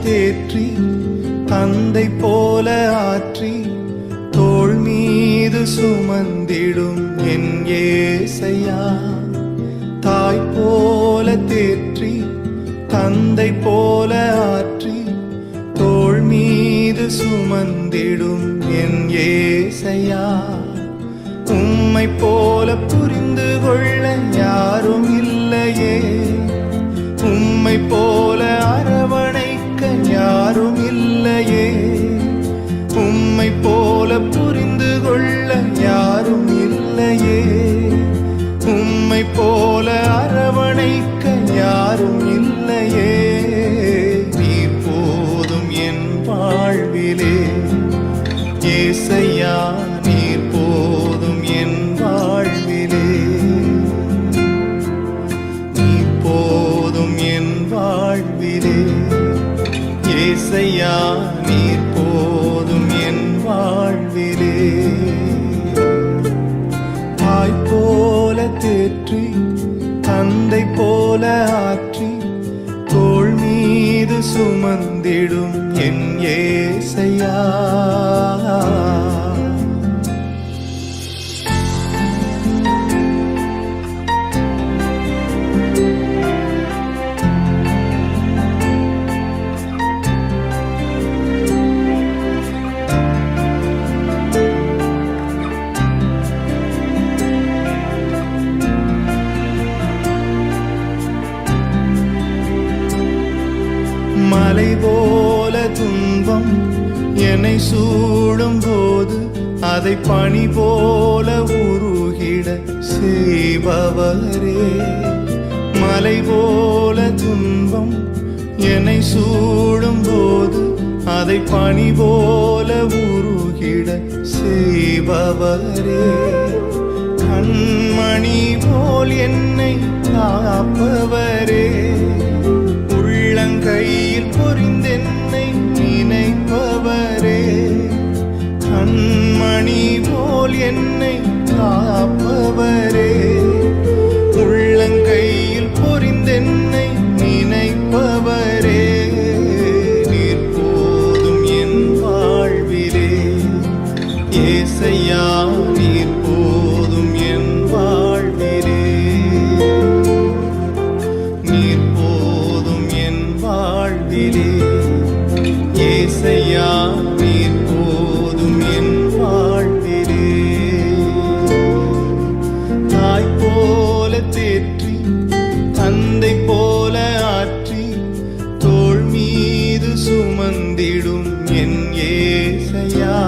தேற்றி தந்தை போல ஆற்றி தோள் மீது சுமந்திடும் என் ஏசையா. தாய் போல தேற்றி தந்தை போல ஆற்றி தோள் மீது சுமந்திடும் என் ஏசையா. உம்மை போல புரிந்து கொள்ள யாரும் இல்லையே, உம்மை போல அரவணைக்க யாரும் இல்லையே, உம்மை போல புரிந்து கொள்ள யாரும் இல்லையே, உம்மை போல அரவணைக்க யாரும் இல்லையே. நீர் போதும் என் வாழ்விலே ஏசையா, நீர் போதும் என் வாழ்விலே, நீர் போதும் என் வாழ்விலே ஏசையா, நீர் போதும் என் வாழ்விலே. தாய் போல தேற்றி தந்தை போல ஆற்றி தோள் மீது சுமந்திடும் என் ஏசையா. மலை போல துன்பம் என்னை சூடும் போது அதை பனி போல உருகிட செய்பவரே. மலை போல துன்பம் என்னை சூடும் போது அதை பனி போல உருகிட செய்பவரே. கண்மணி போல் என்னை காப்பவரே, கையில் பொறிந்தென்னை நினைப்பவரே. கண்மணி போல் என்னை காப்பவரே, உள்ளங்கையில் பொறிந்தென்னை நினைப்பவரே. நீர் போதும் என் வாழ்விலே ஏசையா, நீர் போதும் என் வாழ்விலே, நீர் போதும் என் வாழ்விலே ஏசையா, நீர் போதும் என் வாழ்விலே. தாய் போல தேற்றி தந்தை போல ஆற்றி தோள் மீது சுமந்திடும் என் ஏசையா.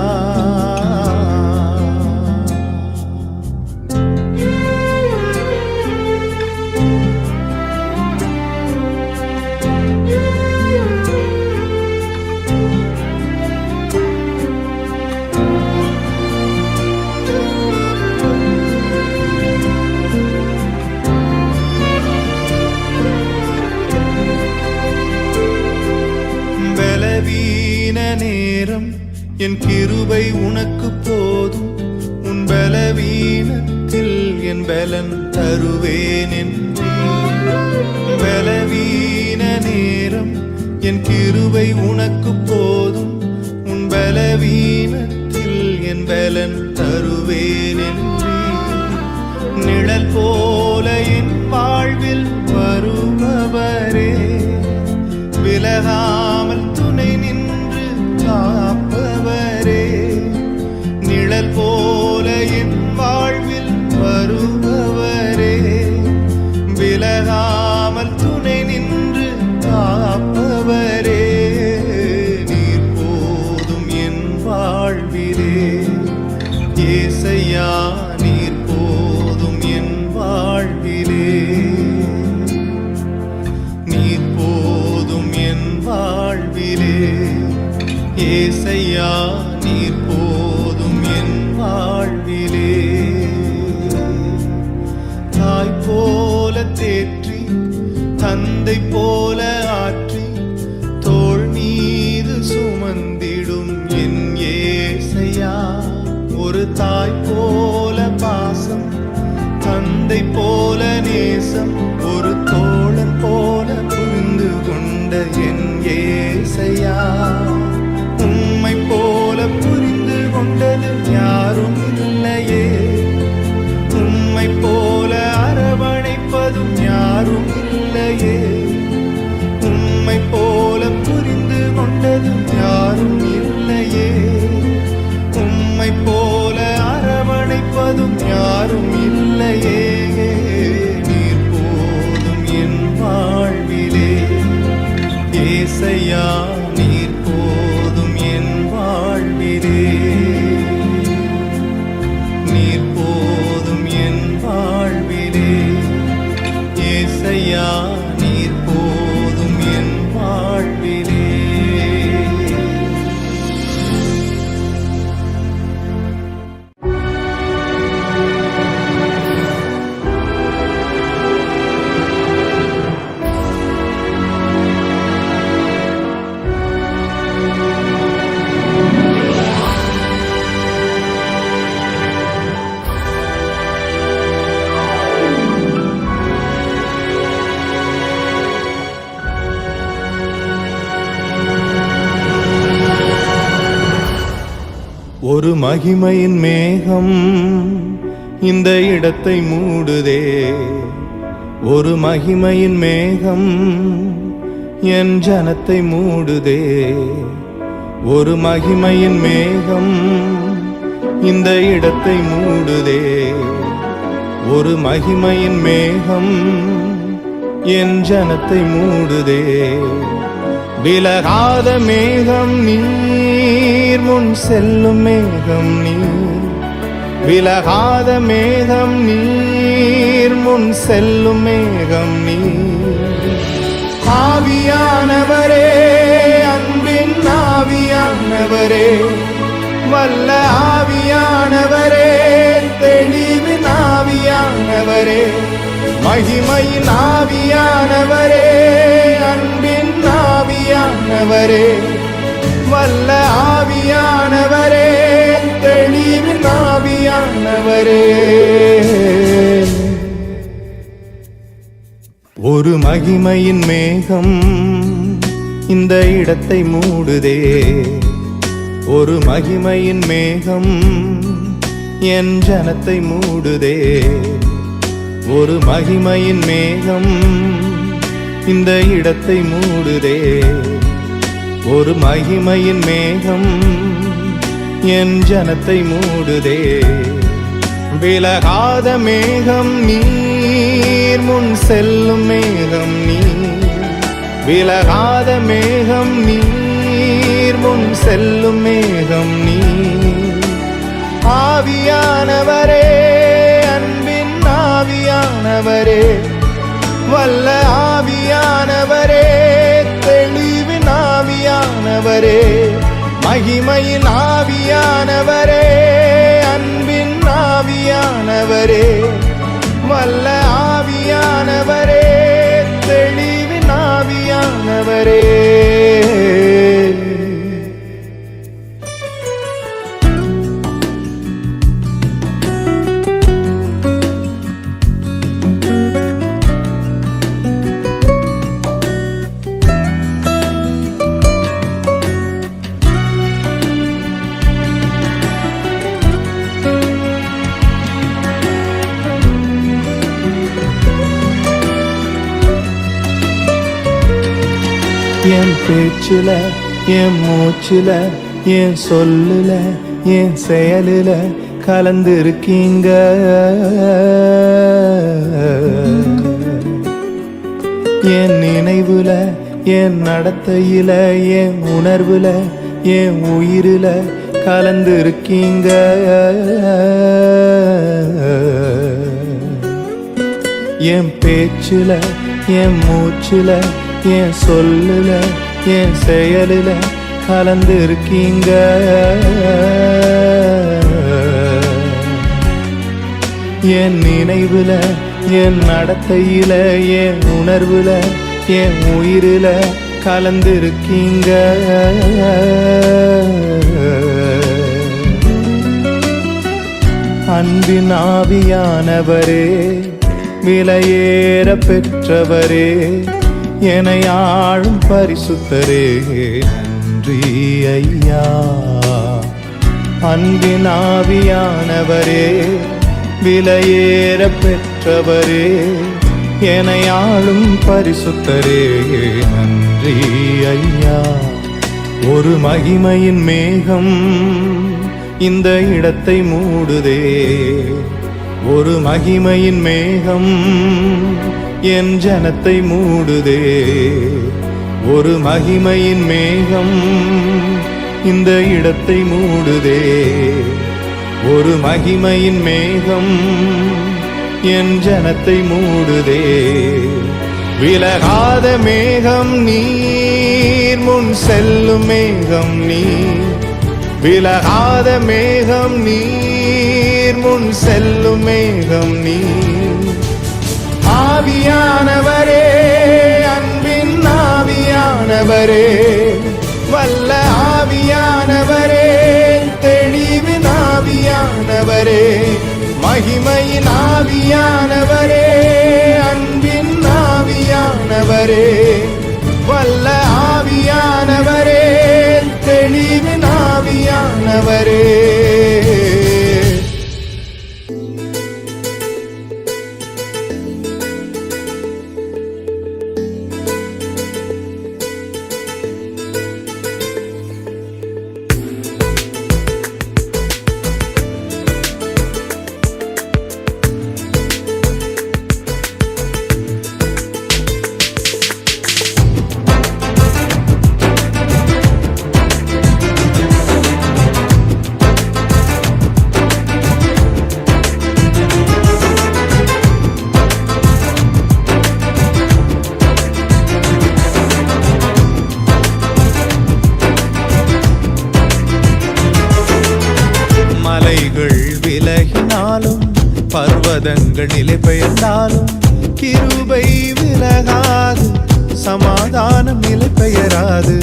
பலவீன நேரம் என் கிருபை உனக்கு போதும், உன் பலவீனத்தில் என் பலன் தருவேன் என்றீர். பலவீன நேரம் என் கிருபை உனக்கு போதும், உன் பலவீனத்தில் என் பலன் தருவேன் என்றீர். நிழல் போல என் வாழ்வில் வருபவரே, விலகாமல் துணை நின்று காப்பவரே. நிழல் போல என் வாழ்வில் வருபவரே, விலகாமல் துணை நின்று காப்பவரே. நீர் போதும் என் வாழ்விலே ஏசையா, நீர் போதும் என் வாழ்விலே, நீர் போதும் என் வாழ்விலே ஏசையா, நீர் போதும் என் வாழ்விலே. தாய் போல தேற்றி தந்தை போல ஆற்றி தோள் மீது சுமந்திடும் என் ஏசையா. ஒரு தாய் போல பாசம், தந்தை போல நேசம், ஒரு தோழன் போல புரிந்து கொண்ட என் ஏசையா. அணைப்பதும் யாரும் இல்லையே, உம்மை போல அரவணைப்பதும் யாரும் இல்லையே. நீர் போதும் என் வாழ்விலே ஏசையா, நீர் போதும் என் வாழ்விலே. நீர் போதும் என் வாழ்விலே ஏசையா, நீர் போதும் என் வாழ்விலே. ஒரு மகிமையின் மேகம் இந்த இடத்தை மூடுதே, ஒரு மகிமையின் மேகம் என் ஜனத்தை மூடுதே. ஒரு மகிமையின் மேகம் இந்த இடத்தை மூடுதே, ஒரு மகிமையின் மேகம் என் ஜனத்தை மூடுதே. விலகாத மேகம் நீர், முன் செல்லும் மேகம் நீர். விலகாத மேகம் நீர், முன் செல்லும் மேகம் நீர். ஆவியானவரே, அன்பின் ஆவியானவரே, வல்ல ஆவியானவரே, தெளிவின் ஆவியானவரே, மகிமையின் ஆவியானவரே, அன்பின் ஆவியானவரே, வல்ல ஆவியானவரே, தெளிவின் ஆவியானவரே. ஒரு மகிமையின் மேகம் இந்த இடத்தை மூடுதே, ஒரு மகிமையின் மேகம் என் ஜனத்தை மூடுதே. ஒரு மகிமையின் மேகம் இந்த இடத்தை மூடுதே, ஒரு மகிமையின் மேகம் என் ஜனத்தை மூடுதே. விலகாத மேகம் நீர், முன் செல்லும் மேகம் நீர். விலகாத மேகம் நீர், முன் செல்லும் மேகம் நீர். ஆவியானவரே, அன்பின் ஆவியானவரே, வல்ல ஆவியானவரே, தெளிவின் ஆவியானவரே, மகிமையின் ஆவியானவரே, அன்பின் ஆவியானவரே, வல்ல ஆவியானவரே, தெளிவின் ஆவியானவரே. என் பேச்சுல, என் மூச்சுல, என் சொல்லுல, என் செயலுல கலந்திருக்கீங்க. என் நினைவுல, என் நடத்தையில, என் உணர்வுல, என் உயிரில கலந்திருக்கீங்க. என் பேச்சுல, என் மூச்சுல, என் சொல்லுல, என் செயலுல கலந்திருக்கீங்க. என் நினைவுல, என் நடத்தையில, என் உணர்வுல, என் உயிரில கலந்திருக்கீங்க. அன்பின் ஆவியானவரே, விலையேற பெற்றவரே, என்னை ஆளும் பரிசுத்தரே, நன்றி ஐயா. அன்பின் ஆவியானவரே, விலையேற பெற்றவரே, என்னை ஆளும் பரிசுத்தரே, நன்றி ஐயா. ஒரு மகிமையின் மேகம் இந்த இடத்தை மூடுதே. ஒரு மகிமையின் மேகம் என் ஜனத்தை மூடுதே. ஒரு மகிமையின் மேகம் இந்த இடத்தை மூடுதே. ஒரு மகிமையின் மேகம் என் ஜனத்தை மூடுதே. விலகாத மேகம் நீர், முன் செல்லும் மேகம் நீர். விலகாத மேகம் நீர், முன் செல்லும் மேகம் நீர். ஆவியானவரே, அன்பின் ஆவியானவரே, வல்ல ஆவியானவரே, தெளிவின் ஆவியானவரே, மகிமையின் ஆவியானவரே, அன்பின் ஆவியானவரே, வல்ல ஆவியானவரே, தெளிவின் ஆவியானவரே. மலைகள் விலகினாலும் பர்வதங்கள் நிலை பெயர்ந்தாலும் கிருபை விலகாது, சமாதானம் நிலை பெயராது.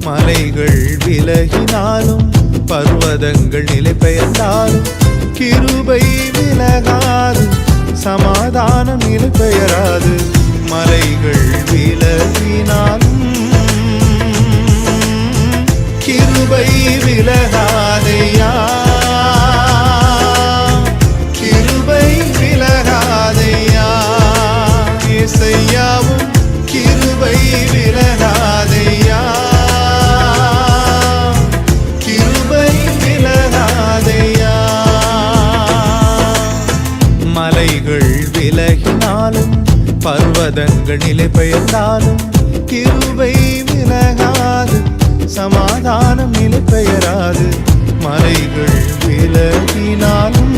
மலைகள் விலகினாலும் பர்வதங்கள் நிலை பெயர்ந்தாலும் கிருபை விலகாது, சமாதானம் நிலை பெயராது. மலைகள் விலகினாலும் கிருபை விலகாதையா, கிருபை விலகாதையா. இசையாவும் கிருபை விலகாதையா, கிருபை விலகாதையா. மலைகள் விலகினாலும் பர்வதங்கள் நிலை பெயர்ந்தாலும் கிருபை விலகாது, சமாதானம் நிலை பெயராது. மலைகள் விலகினாலும்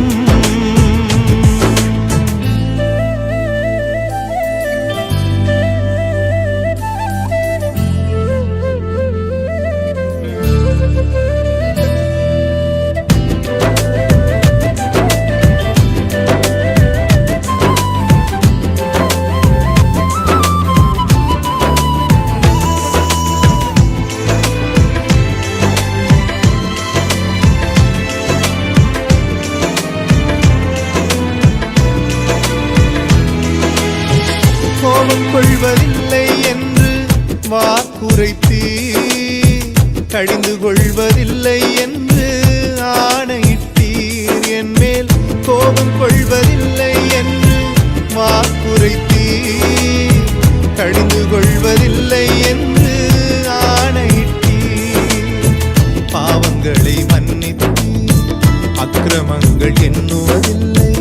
கோபம் கொள்வதில்லை என்று வாக்குரைத்தீ, கடிந்து கொள்வதில்லை என்று ஆணையிட்டீர். என் மேல் கோபம் கொள்வதில்லை என்று வாக்குரைத்தீ, கடிந்து கொள்வதில்லை என்று ஆணையிட்டீர். பாவங்களை மன்னித்தீர், அக்கிரமங்கள் எண்ணுவதில்லை.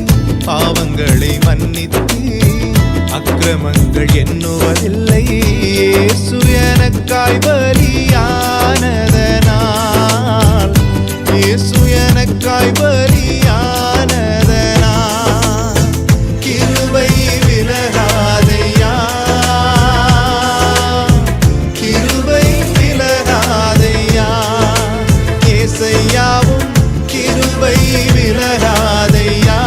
பாவங்களை மன்னித்தீர், அக்கிரமங்கள் எண்ணுவதில்லை. இயேசு எனக்காய் பலியானதனால், இயேசு எனக்காய் பலியானதனால் கிருபை விலகாதையா, கிருபை விலகாதையா. இயேசையாவும் கிருபை விலகாதையா,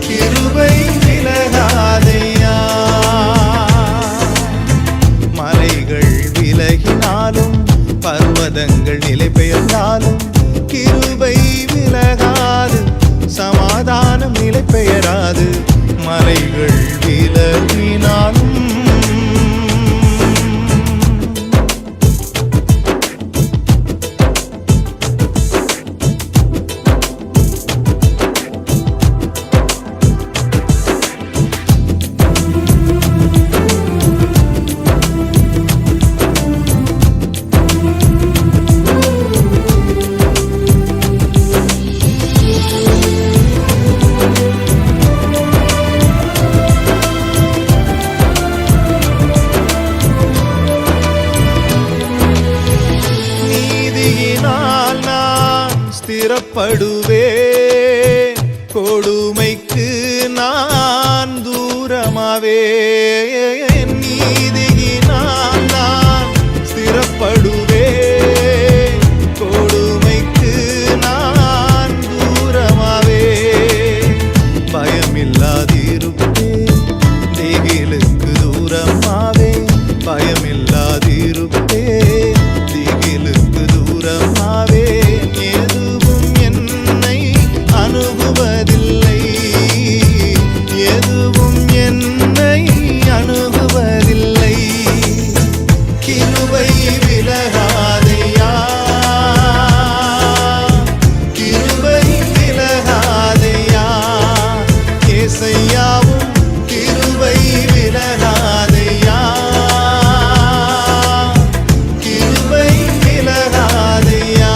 கிருபை விலகாதையா. மலைகள் விலகினாலும் பர்வதங்கள் நிலை பெயர்ந்தாலும் கிருபை விலகாது, சமாதானம் நிலை பெயராது. மலைகள் விலகினாலும் ஸ்திரப்படுவே கொடுமைக்கு நான் தூரமாவே நீதியினால் நான் ஸ்திரப்படுவே கொடுமைக்கு நான் தூரமாவே பயமில்லாதிருப்பே திகிலுக்கு தூரமாவே பயமில்லாதிருப்பே திகிலுக்கு தூரமாவே எதுவும் என்னை அணுகுவதில்லை எதுவும் என்னை அணுகுவதில்லை கிருபை விலகாதையா கிருபை விலகாதையா ஏசையாவும் கிருபை விலகாதையா கிருபை விலகாதையா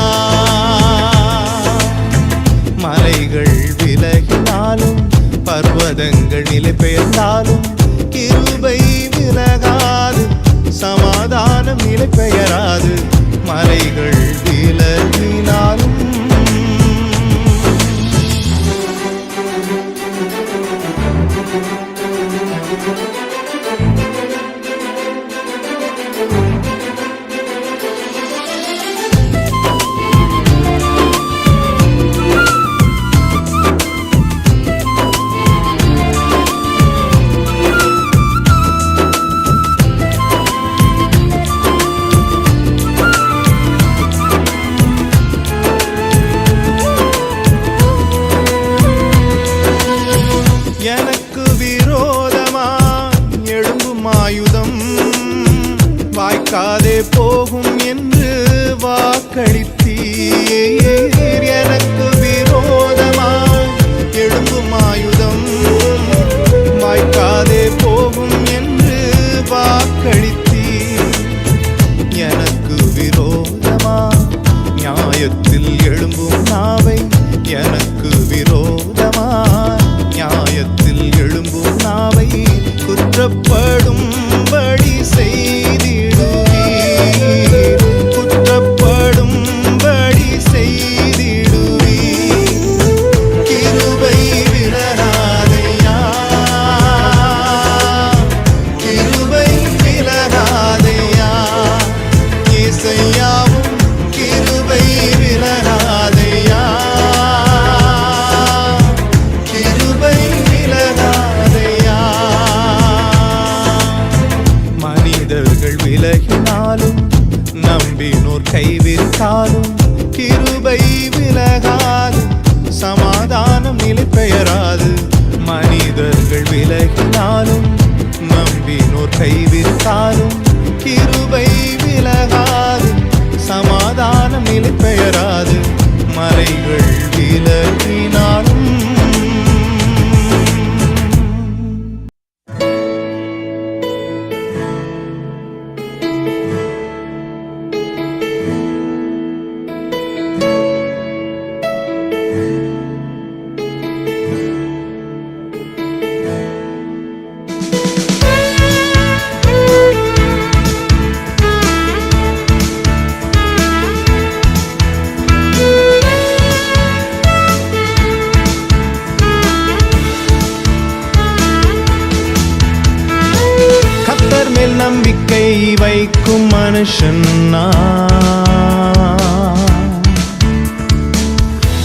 மலைகள் விலகினாலும் பர்வதங்கள் நிலை பெயர்ந்தாலும் கிருபை விலகாது சமாதானம் நிலை பெயராது மலைகள் விலகினாலும் எனக்கு விரோதமா எழும்பும் ஆயுதம் வாய்க்காதே போகும் என்று வாக்களித்தீர் எனக்கு விரோதமா எழும்பும் ஆயுதம் வாய்க்காதே போகும் என்று வாக்களித்தீர் எனக்கு விரோதமா நியாயத்தில் எழும்பும் நாவை எனக்கு விரோதமா நியாயத்தில் எழும்பும் நாவை குற்றப்படும்படி செய்திடுவீர் குற்றப்படும்படி செய்திடுவீர் கிருபை விலகாதையா கிருபை விலகாதையா ஏசையாவும் கிருபை விலகாதையா கிருபை விலகாதையா மனிதர்கள் விலகினாலும் நம்பினோர் கைவிட்டாலும் கிருபை விலகாது சமாதானம் நிலை பெயராது மனிதர்கள் விலகினாலும் நம்பினோர் கைவிட்டாலும் கிருபை விலகாது சமாதானம் நிலை பெயராது மலைகள் விலகினாலும் மேல் நம்பிக்கை வைக்கும் மனுஷன்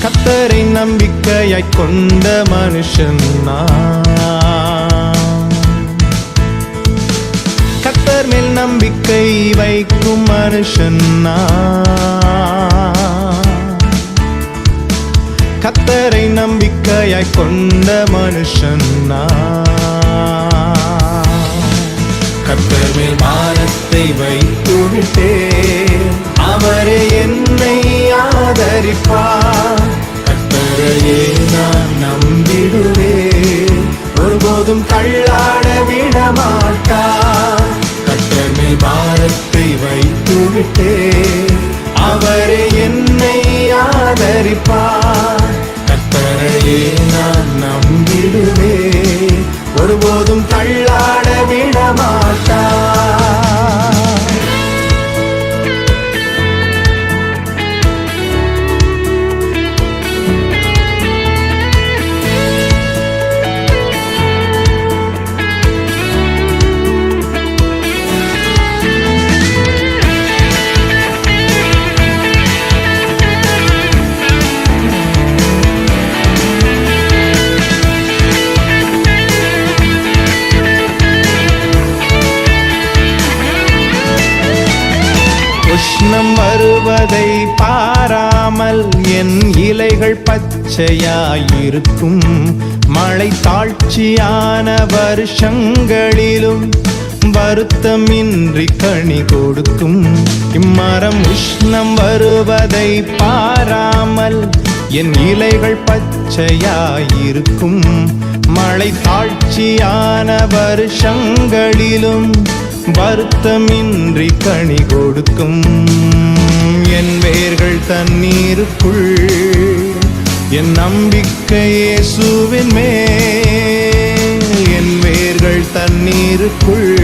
கர்த்தரை நம்பிக்கையாய் கொண்ட மனுஷன் கர்த்தர் மேல் நம்பிக்கை வைக்கும் மனுஷன் கர்த்தரை நம்பிக்கையாய் கொண்ட மனுஷன் கர்த்தர் மேல் பாரத்தை வைத்துவிட்டே அவரே என்னை ஆதரிப்பார் கர்த்தரையே நான் நம்பிடுவேன் ஒருபோதும் தள்ளாட விட மாட்டார் கர்த்தர் மேல் பாரத்தை வைத்துவிட்டே அவரே என்னை ஆதரிப்பார் கர்த்தரையே நான் நம்பிடுவேன் ஒருபோதும் தள்ளாட விட மாட்டார் வருவதை பாராமல் என் இலைகள் பச்சையாயிருக்கும். மழை தாழ்ச்சியான வருஷங்களிலும் வருத்தமின்றி கனி கொடுக்கும். இம்மரம் உஷ்ணம் வருவதை பாராமல் என் இலைகள் பச்சையாயிருக்கும். மழை தாழ்ச்சியான வருஷங்களிலும் வருத்தமின்றி கனி கொடுக்கும். என் வேர்கள் தண்ணீருக்குள், என் நம்பிக்கை இயேசுவின் மேல். என் வேர்கள் தண்ணீருக்குள்,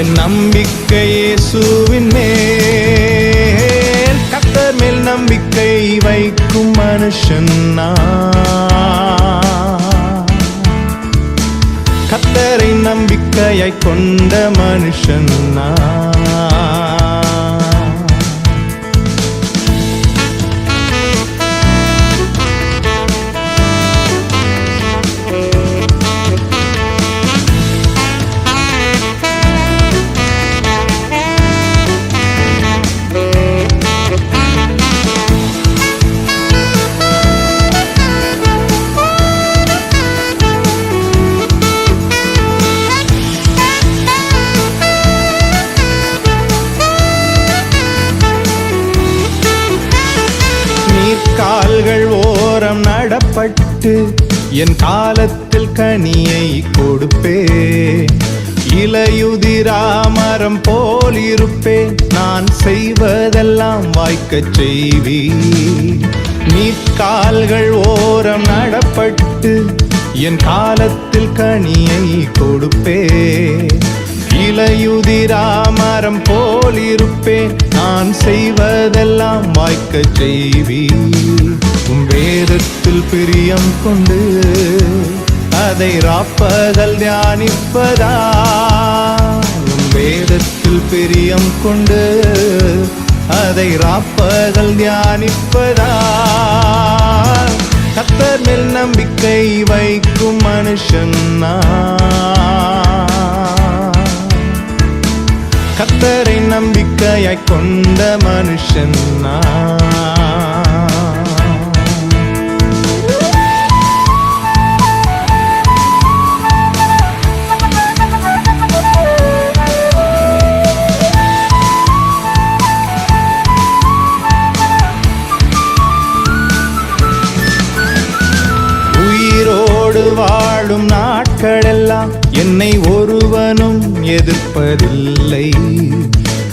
என் நம்பிக்கை இயேசுவின் மேல். கர்த்தர் மேல் நம்பிக்கை வைக்கும் மனுஷன் நான். கர்த்தரை நம்பிக்கையாய் கொண்ட மனுஷன் நான். கால்கள் ஓரம் நடப்பட்டு என் காலத்தில் கனியை கொடுப்பேன். இலையுதிராமரம் போல் இருப்பேன், நான் செய்வதெல்லாம் வாய்க்கச் செய்வீர். நீர்க்கால்கள் ஓரம் நடப்பட்டு என் காலத்தில் கனியை கொடுப்பேன். இலையுதிராமரம் போல் இருப்பேன், நான் செய்வதெல்லாம் வாய்க்கச் செய்வீர். உம் வேதத்தில் பிரியம் கொண்டு அதை ராப்பகல் தியானிப்பதா. உம் வேதத்தில் பிரியம் கொண்டு அதை ராப்பகல் தியானிப்பதா. கர்த்தர் மேல் நம்பிக்கை வைக்கும் மனுஷன் நான். கர்த்தரை நம்பிக்கையாய் கொண்ட மனுஷன் நான். உயிரோடு வாழும் நாட்களெல்லாம் என்னை ஒருவனும் எதிர்ப்பதில்லை.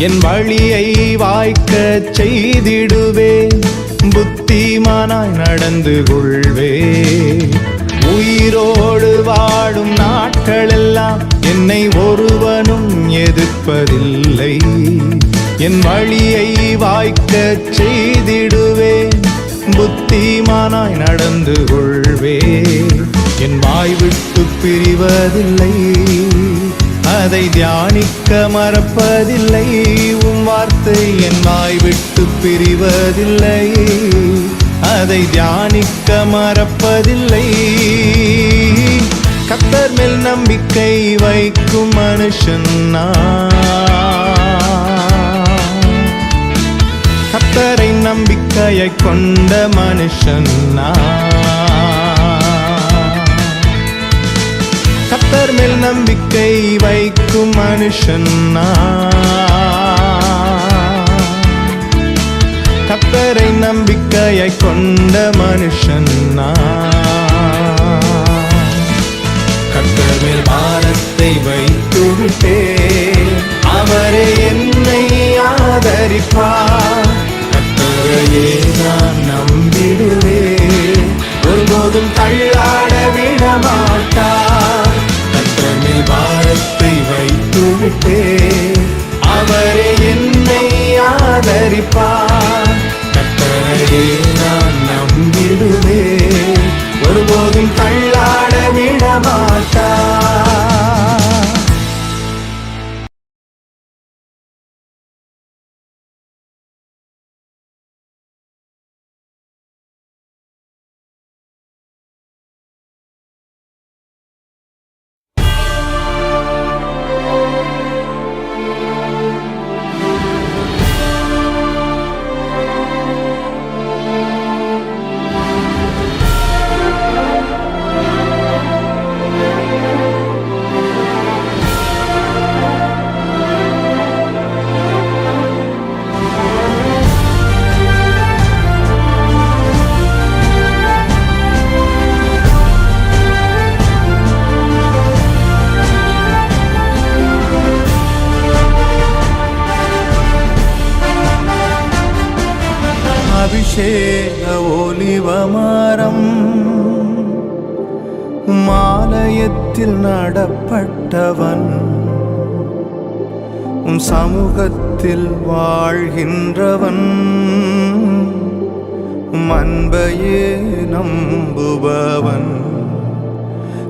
என் வழியை வாய்க்கச் செய்திடுவேன், புத்திமானாய் நடந்து கொள்வேன். உயிரோடு வாழும் நாட்களெல்லாம் என்னை ஒருவனும் எதிர்ப்பதில்லை. என் வழியை வாய்க்கச் செய்திடுவேன், புத்திமானாய் நடந்து கொள்வேன். என் வாய் விட்டு பிரிவதில்லை, அதை தியானிக்க மறப்பதில்லை. உம் வார்த்தை என் வாய் விட்டு பிரிவதில்லை, அதை தியானிக்க மறப்பதில்லை. கர்த்தர் மேல் நம்பிக்கை வைக்கும் மனுஷன் நான். கர்த்தரை நம்பிக்கையாய் கொண்ட மனுஷன் நான். கர்த்தர் மேல் நம்பிக்கை வைக்கும் மனுஷன் நான். கர்த்தரை நம்பிக்கையாய் கொண்ட மனுஷன் நான். கர்த்தர் மேல் பாரத்தை வைத்து விட்டேன், அவரே என்னை ஆதரிப்பார். கர்த்தரையே நான் நம்பிடுவேன், ஒருபோதும் தள்ளாட விடமாட்டார். கர்த்தர் மேல் பாரத்தை வைத்து விட்டேன், அவரே என்னை ஆதரிப்பார். கர்த்தரையே நான் நம்பிடுவேன், ஒருபோதும் தள்ளாட விடமாட்டார். அபிஷேக ஒலிவமரம் மாலயத்தில் நடப்பட்டவன் சமூகத்தில் வாழ்கின்றவன் அன்பையே நம்புபவன்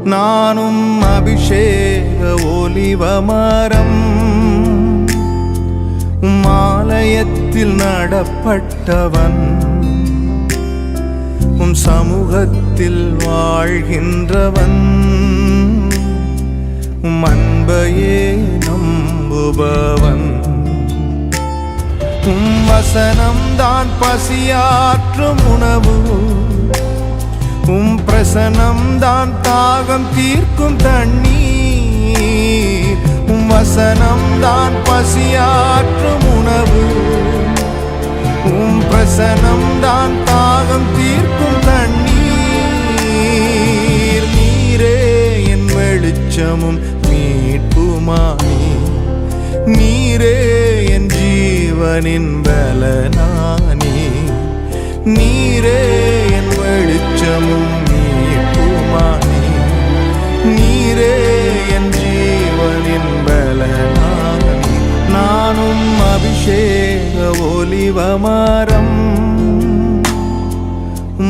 நானும் அபிஷேக ஒலிவமரம் மாலயத்தில் நடப்பட்டவன் சமூகத்தில் வாழ்கின்றவன் அன்பையே நம்புபவன் வசனம்தான் பசியாற்றும் உணவு பிரசனம்தான் தாகம் தீர்க்கும் தண்ணீர் வசனம்தான் பசியாற்றும் உணவு பிரசனம்தான் தாகம் தீர்க்கும் தண்ணீர் நீரே என் வெளிச்சமும் மீட்புமானி நீரே என் ஜீவனின் பலனானி நீரே என் வெளிச்சமும் மீட்புமானி நீரே என் ஜீவனின் பலனானி நானும் அபிஷேக ஒலிவமரம்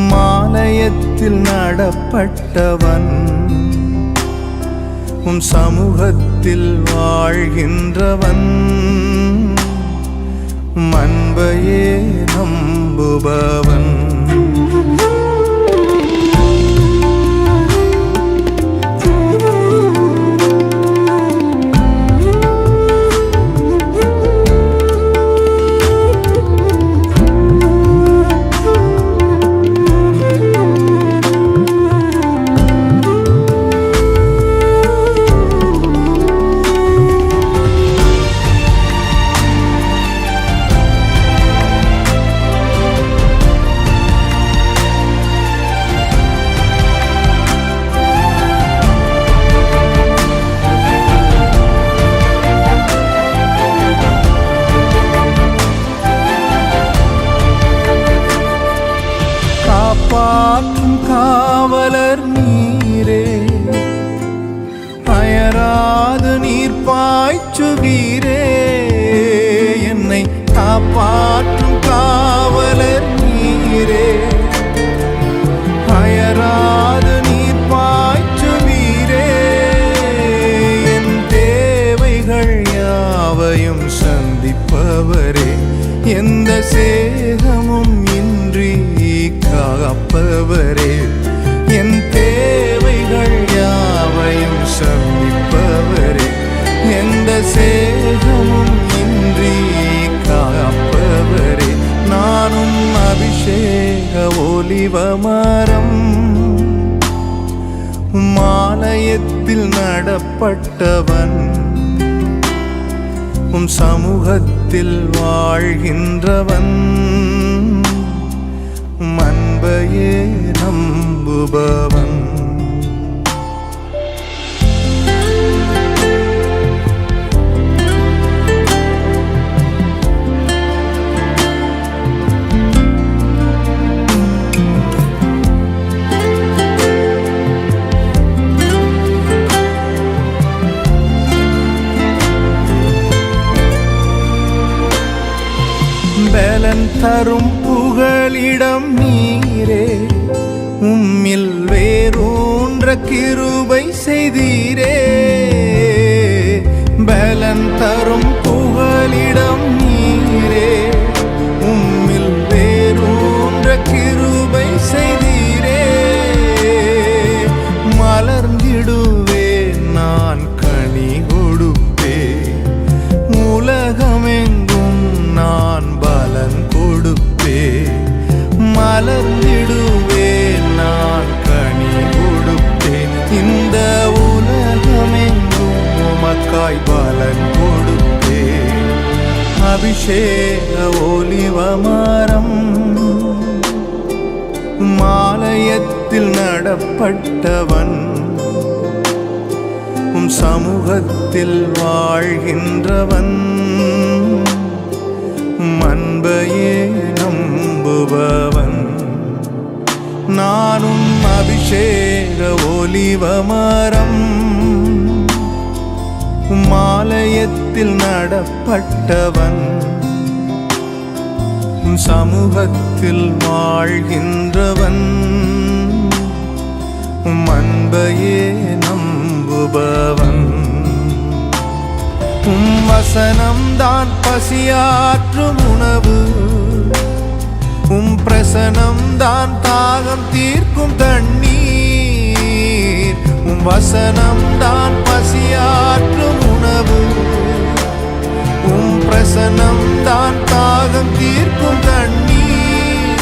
மாலயத்தில் நடப்பட்டவன் சமூகத்தில் வாழ்கின்றவன் அன்பையே நம்புபவன் காப்பாற்றும் காவலர் நீரே அயராது நீர் பாய்ச்சுவீரே என்னை காப்பாற்றும் காவலர் நீரே அயராது நீர் பாய்ச்சுவீரே என் தேவைகள் யாவையும் சந்திப்பவரே எந்த சேதமும் இன்றி காப்பவரே என் தேவைகள் யாவையும் சந்திப்பவரே எந்த சேதமும் இன்றி காப்பவரே நானும் அபிஷேக ஒலிவமரம் மாலயத்தில் நடப்பட்டவன் சமூகத்தில் வாழ்கின்றவன் அன்பையே நம்புபவன் பலன் தரும் புகலிடம் நீரே உம்மில் வேரூன்ற கிருபை செய்தீரே பலன் தரும் புகலிடம் நீரே உம்மில் வேரூன்ற கிருபை செய்தீரே மலர்ந்திடுவேன் நான் கனி கொடுப்பேன் உலகமெங்கும் நான் பலன் கொடுப்பேன் மலர்ந்திடுவேன் நான் கனி கொடுப்பேன் இந்த உலகமெங்கும் உமக்காய் பலன் கொடுப்பேன் அபிஷேக ஒலிவமரம் மாலயத்தில் நடப்பட்டவன் சமூகத்தில் வாழ்கின்றவன் அன்பையே நம்பு நம்புபவன் நானும் அபிஷேக ஒலிவமரம் மாலயத்தில் நடப்பட்டவன் சமூகத்தில் வாழ்கின்றவன் அன்பையே நம்புபவன் வசனம்தான் பசியாற்றும் உணவு பிரசனம்தான் தாகம் தீர்க்கும் தண்ணீர் வசனம்தான் பசியாற்றும் உணவு பிரசனம்தான் தாகம் தீர்க்கும் தண்ணீர்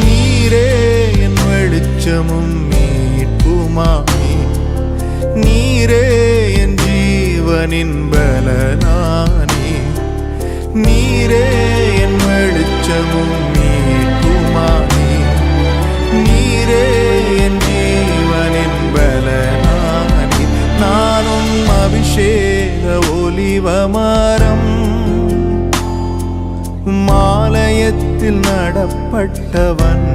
நீரே என் வெளிச்சமும் மீட்புமாமே நீரே என் ஜீவனின் பலனானே நீரே என் வெளிச்சமும் மீட்புமாமே நீரே என் ஜீவனின் பலனானே நானும் அபிஷேக ஒலிவமரம் மாலயத்தில் நடப்பட்டவன்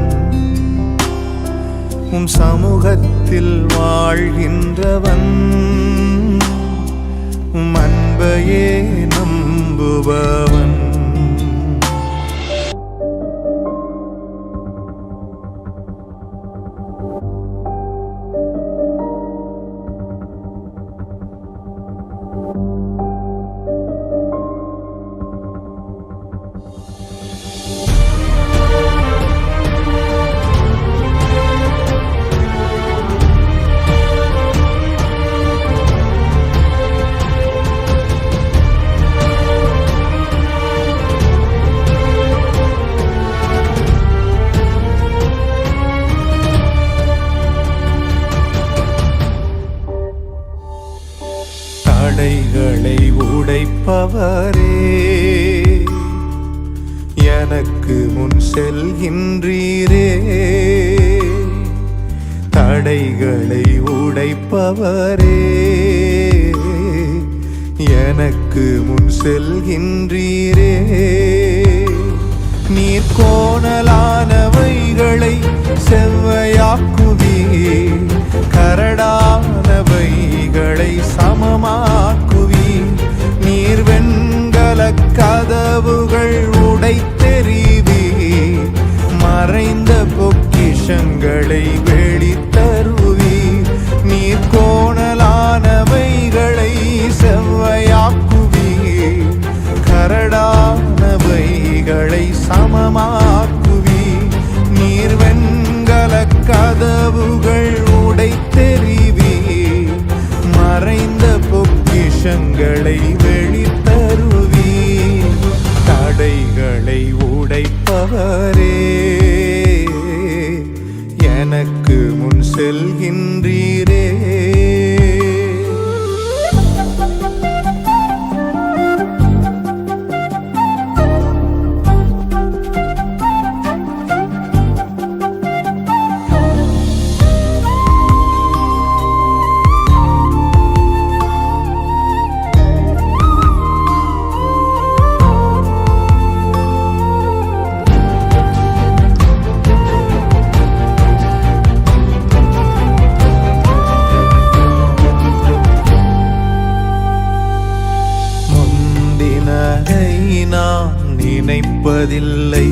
சமூகத்தில் வாழ்கின்றவன் அன்பையே நம்புபவன் தடைகளை உடைப்பவரே எனக்கு முன் செல்கின்றீரே தடைகளை உடைப்பவரே எனக்கு முன் செல்கின்றீரே நீர் கோணலானவைகளை செவ்வையாக்குவீர் கரடானவைகளை சமமாக்குவீர் நீர் வெண்கல கதவுகள் உடைத்தெறிவீர் மறைந்த பொக்கிஷங்களை வெளித்தருவீர் நீர் கோணலானவைகளை செவ்வையாக்குவீர் கரடானவைகளை சமமாக்குவீர் நீர் வெண்கல கதவுகள் உடைத்தெறிவீர் மறைந்த பொக்கிஷங்களை வெளித்தருவீர் தடைகளை உடைப்பவரே எனக்கு முன் செல்கின்றீரே நான் நினைப்பதில்லை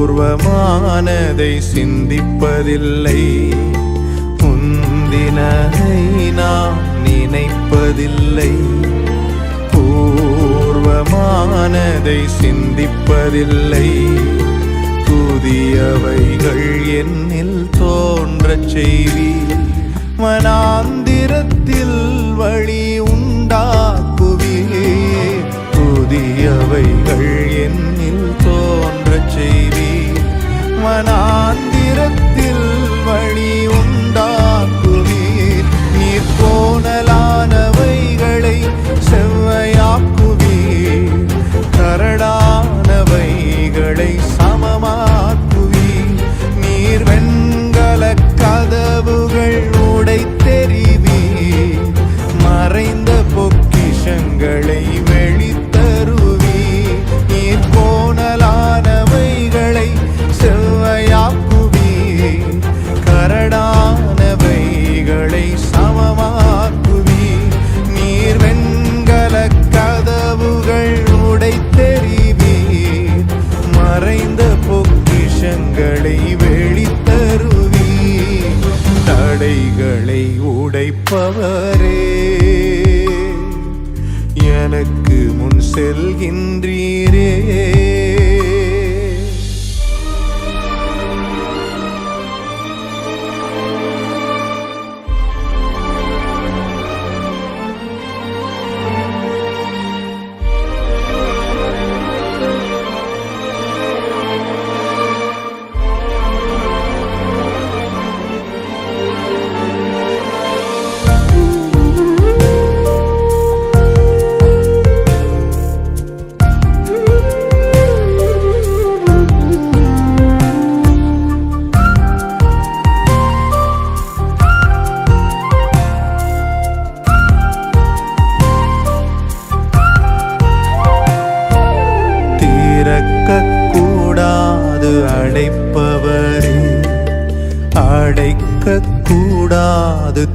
பூர்வமானதை சிந்திப்பதில்லை முந்தினதை நான் நினைப்பதில்லை பூர்வமானதை சிந்திப்பதில்லை புதியவைகள் என்னில் தோன்றச் செய்வீர் வனாந்திரத்தில் வழி உண்டாக்குவீர் புதியவைகள் என்னில் தோன்றச் செய்வீர் வனாந்திரத்தில் வழி உண்டாக்குவீர் நீர் கோணலானவைகளை செவ்வையாக்குவீர் கரடானவைகளை சமமாக்குவீர் நீர் வெண்கல கதவுகள் உடைத்தெறிவீர் எனக்கு முன் செல்கின்றீரே. திறக்கக்கூடாது அடைப்பவரே, அடைக்கக்கூடாது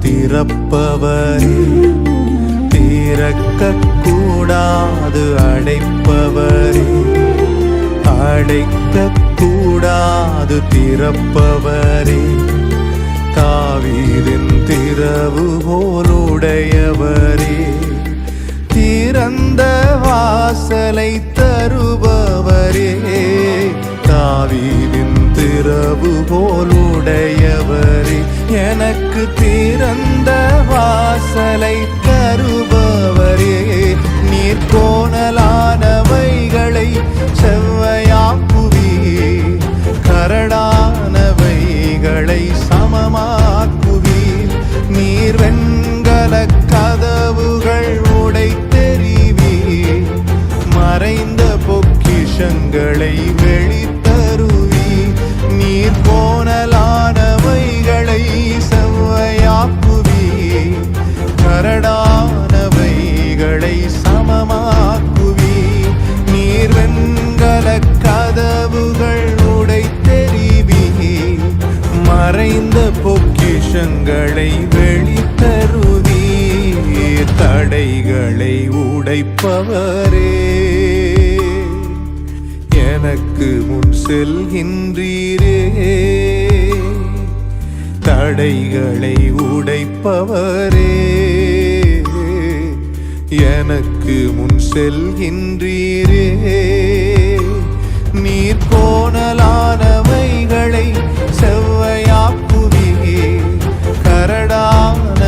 திறப்பவரே. திறக்கக்கூடாது அடைப்பவரே, அடைக்கக்கூடாது திறப்பவரே. தாவீதின் திறவுகோலுடையவரே, திறந்த வாசலை தருபவரே. தாவீதின் திறவுகோலுடையவரே, எனக்கு திறந்த வாசலை தருபவரே. நீர் கோணலானவைகளை செவ்வையாக்குவீர், கரடானவைகளை சமமாக்குவீர். நீர் வெண்கல கதவுகள் உடைத்தெறிவீர், மறைந்த பொக்கிஷங்களை வெளித்தருவீர். நீர் கோணலானவைகளை செவ்வையாக்குவீர், கரடானவைகளை சமமாக்குவீர். நீர் வெண்கல கதவுகள் உடைத்தெறிவீர், மறைந்த பொக்கிஷங்களை வெளித்தருவீர். தடைகளை உடைப்பவரே, எனக்கு முன் செல்கின்றீரே. தடைகளை உடைப்பவரே, எனக்கு முன் செல்கின்றீரே. நீர் கோணலானவைகளை செவ்வையாக்குவீர், கரடானவைகளை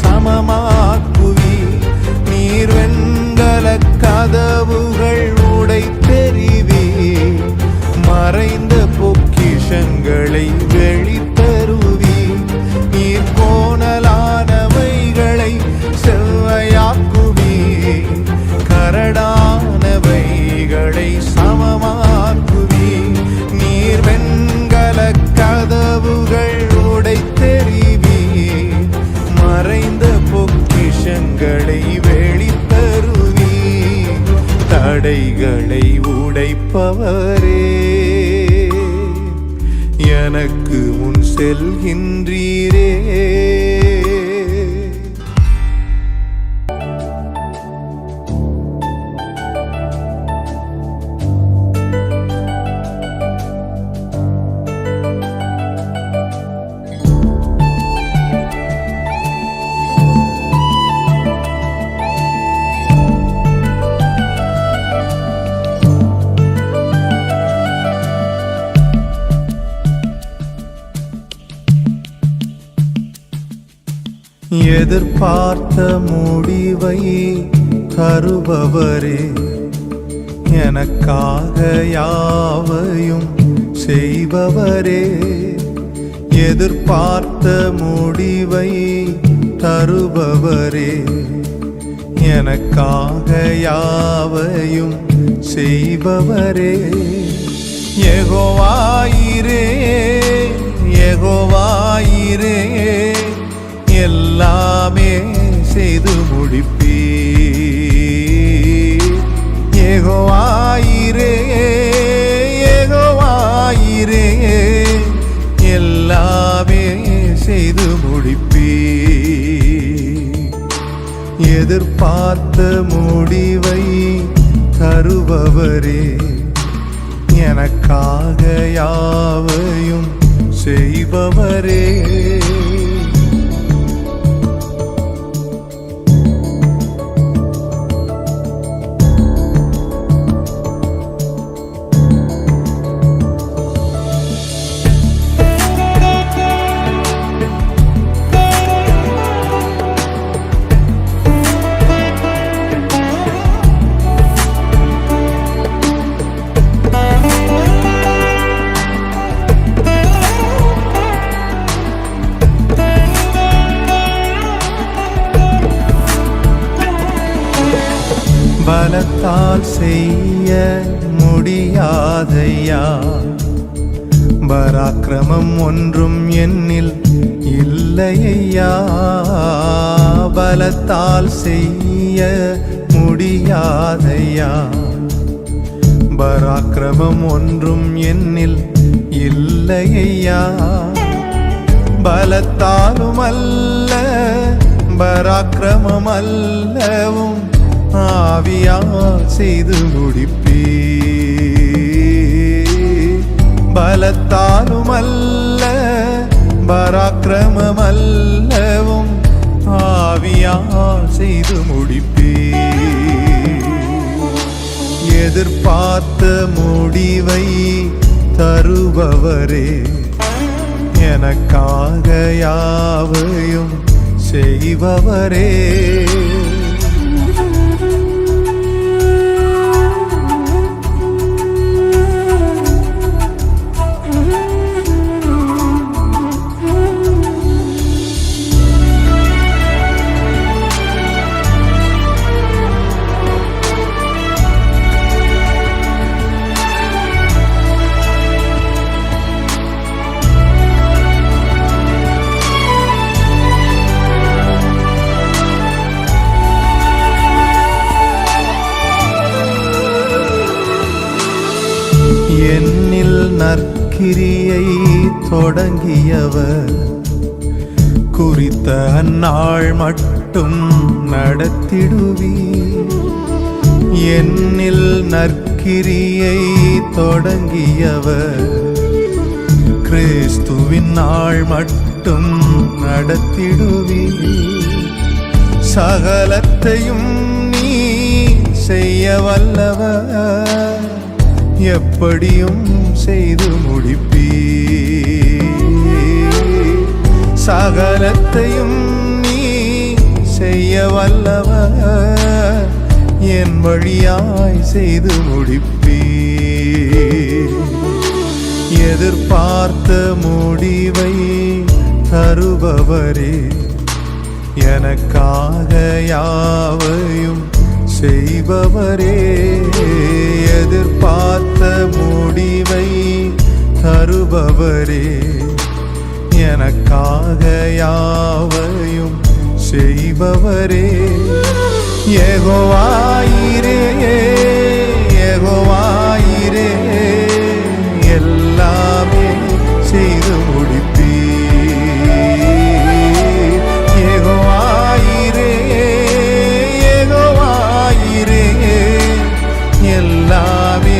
சமமாக்குவீர். நீர் வெண்கல கதவுகள் உடைத்தெறிவீர், மறைந்த பொக்கிஷங்களை வெளித்தருவீர். நீர் கோணலானவைகளை செவ்வையாக்குவீர், கரடானவைகளை சமமாக்குவீர். நீர் வெண்கல கதவுகள் உடைத்தெறிவீர், மறைந்த பொக்கிஷங்களை வெளித்தருவீர். தடைகளை உடைப்பவரே, எனக்கு முன் செல்கின்றீரே. எதிர்பார்த்த முடிவை தருபவரே, எனக்காக யாவையும் செய்பவரே. எதிர்பார்த்த முடிவை தருபவரே, எனக்காக யாவையும் செய்பவரே. யெகோவாயிரே, யெகோவாயிரே, எல்லாமே செய்து முடிப்பீர். யெகோவாயிரே, யெகோவாயிரே, எல்லாமே செய்து முடிப்பீர். எதிர்பார்த்த முடிவை தருபவரே, எனக்காக யாவையும் செய்பவரே. பலத்தால் செய்ய முடியாதையா, பராக்கிரமம் ஒன்றும் என்னில் இல்லையா. பலத்தால் செய்ய முடியாதையா, பராக்கிரமம் ஒன்றும் என்னில் இல்லையா. பலத்தாலும் அல்ல பராக்கிரமம் அல்லவும் ஆவியால் செய்து முடிப்பீ. பலத்தாலும் அல்ல பராக்கிரமம் அல்லவும் ஆவியால் செய்து முடிப்பீ. எதிர்பார்த்த முடிவை தருபவரே, எனக்காக யாவையும் செய்பவரே. என்னில் நற்கிரியை தொடங்கியவர் குறித்த அந்நாள் மட்டும் நடத்திடுவீர். என்னில் நற்கிரியை தொடங்கியவர் கிறிஸ்துவின் நாள் மட்டும் நடத்திடுவீர். சகலத்தையும் நீ செய்ய வல்லவர், எப்படியும் செய்து முடிப்பீ. சகலத்தையும் நீ செய்ய வல்லவர், என் வழியாய் செய்து முடிப்பீ. எதிர்பார்த்த முடிவை தருபவரே, எனக்காக யாவையும் செய்பவரே. எதிர்பார்த்த முடிவை தருபவரே, எனக்காக யாவையும் செய்பவரே. யெகோவா ஈரே, யெகோவா ஈரே, எல்லாமே செய்து முடிப்பீ. யெகோவா ஈரே, யெகோவா ஈரே, எல்லாமே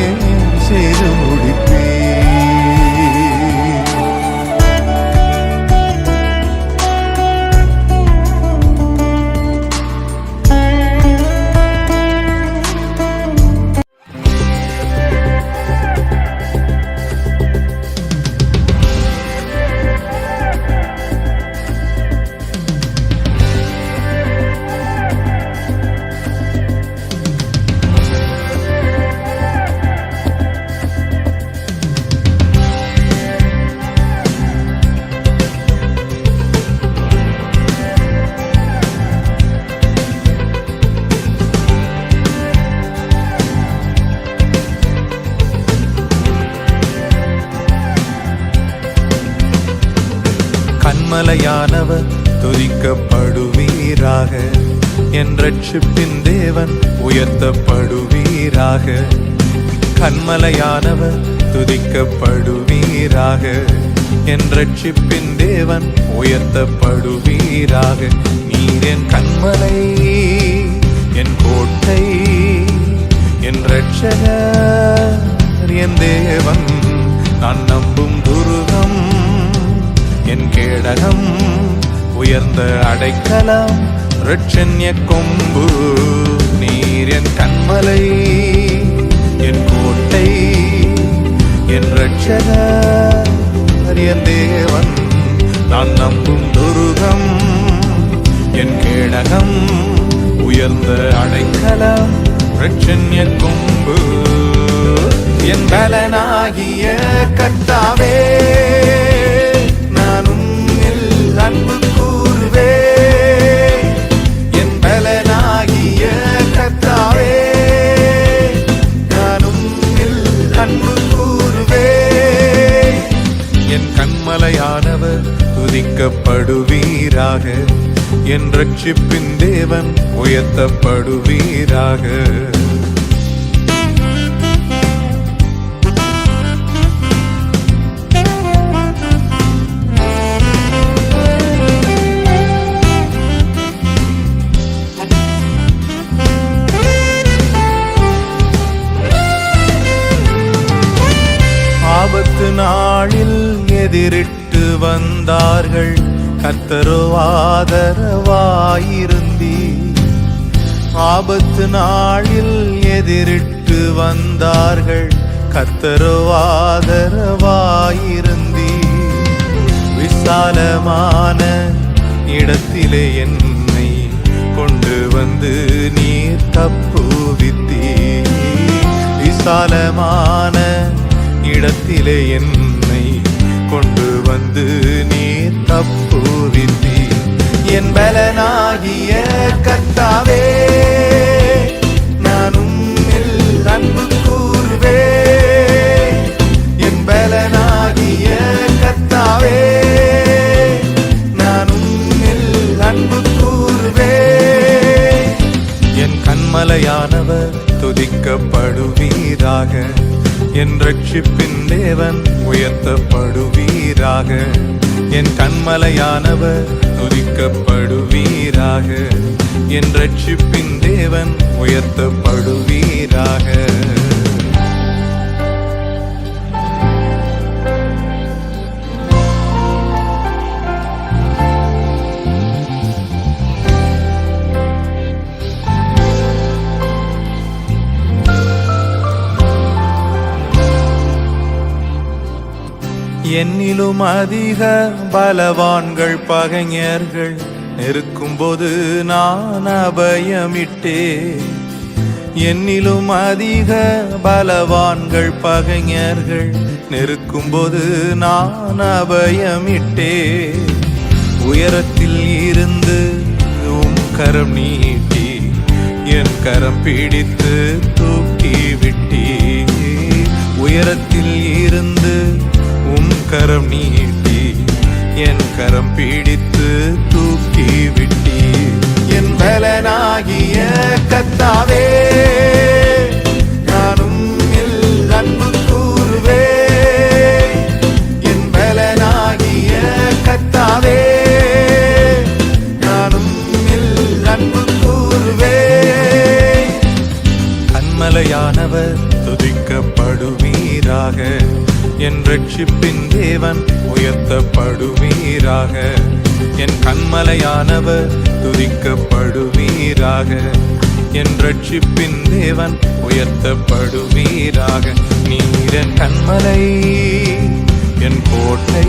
செய்து முடிப்பீ. கன்மலையானவர் துதிக்கப்படுவீராக, என் ரட்சிப்பின் தேவன் உயர்த்தப்படுவீராக. கன்மலையானவர் துதிக்கப்படுவீராக, என் ரட்சிப்பின் தேவன் உயர்த்தப்படுவீராக. நீர் என் கன்மலை, என் கோட்டை, என் ரட்சகர், என் தேவன், நான் நம்பும் துருகம், என் கேடகம், உயர்ந்த அடைக்கலம், இரட்சண்ய கொம்பு. நீர் என் கன்மலை, என் கோட்டை, என் ரட்சகர், என் தேவன், நான் நம்பும் துருகம், என் கேடகம், உயர்ந்த அடைக்கலம், இரட்சண்ய கொம்பு. என் பலனாகிய கர்த்தாவே, நான் உம்மில் அன்பு கூறுவேன். என் பலனாகிய கர்த்தாவே, என் ரட்சிப்பின் தேவன் உயர்த்தப்படுவீராக. ஆபத்து நாளில் எதிரிட்டு வந்தார்கள், கர்த்தரோ ஆதரவாயிருந்தீ. ஆபத்து நாளில் எதிரிட்டு வந்தார்கள், கர்த்தரோ ஆதரவாயிருந்தீ. விசாலமான இடத்திலே என்னை கொண்டு வந்து நீர் தப்புவித்தீ. விசாலமான இடத்திலே என்னை கொண்டு வந்து நீர் தப்புவித்தீ. என் பலனாகிய கர்த்தாவே, நான் உம்மில் அன்பு கூர்வே. என் பலனாகிய கர்த்தாவே, நான் உம்மில் அன்பு கூர்வே. என் கண்மலையானவர் துதிக்கப்படுவீராக, என் ரட்சிப்பின் தேவன் உயர்த்தப்படுவீராக. என் கண்மலையானவர் துதிக்கப்படுவீராக, என் ரட்சிப்பின் தேவன் உயர்த்தப்படுவீராக. என்னிலும் அதிக பலவான்கள் பகைஞர்கள் நெருக்கும்போது நான் அபயமிட்டே. என்னிலும் அதிக பலவான்கள் பகைஞர்கள் நெருக்கும்போது நான் அபயமிட்டே. உயரத்தில் இருந்து உம் கரம் நீட்டி என் கரம் பிடித்து தூக்கி விட்டீ. உயரத்தில் இருந்து உம் கரம் நீட்டி என் கரம் பிடித்து தூக்கி விட்டீ. என் பலனாகிய கர்த்தாவே, நான் உம்மில் அன்பு கூர்வே. என் பலனாகிய கர்த்தாவே, நான் உம்மில் அன்பு கூர்வே. கண்மலையானவர் துதிக்கப்படுவீராக, என் ரட்சிப்பின் தேவன் உயர்த்தப்படுவீராக. என் கண்மலையானவர் துதிக்கப்படுவீராக, என் ரட்சிப்பின் தேவன் உயர்த்தப்படுவீராக. நீர் என் கண்மலை, என் கோட்டை,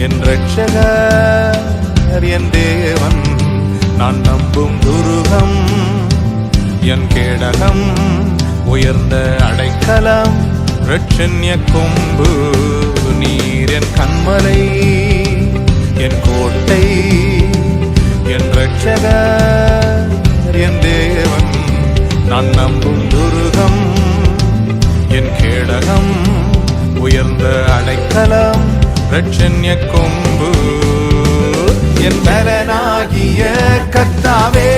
என் ரட்சகர், என் தேவன், நான் நம்பும் துருகம், என் கேடகம், உயர்ந்த அடைக்கலம், ரட்சண்ய கொம்பு. நீர் என் கண்மலை, என் கோட்டை, என் ரட்சகர், என் தேவன், நான் நம்பும் துருகம், என் கேடகம், உயர்ந்த அடைக்கலம், ரட்சண்ய கொம்பு. என் பலனாகிய கர்த்தாவே,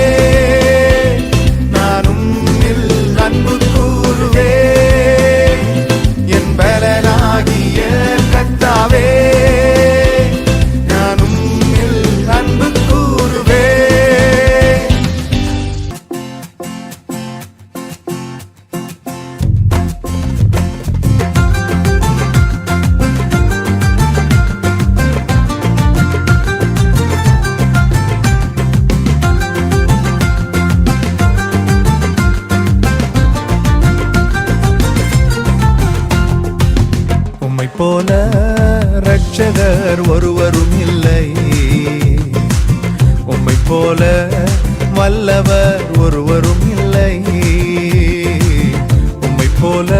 நான் உம்மில் அன்பு கூர்வே. என் பலனாகிய கர்த்தாவே, நான் உம்மில் அன்பு கூர்வே. உம்மை போல ரட்சகர் ஒருவரும் இல்லை, உம்மை போல வல்லவர் ஒருவரும் இல்லை. உம்மை போல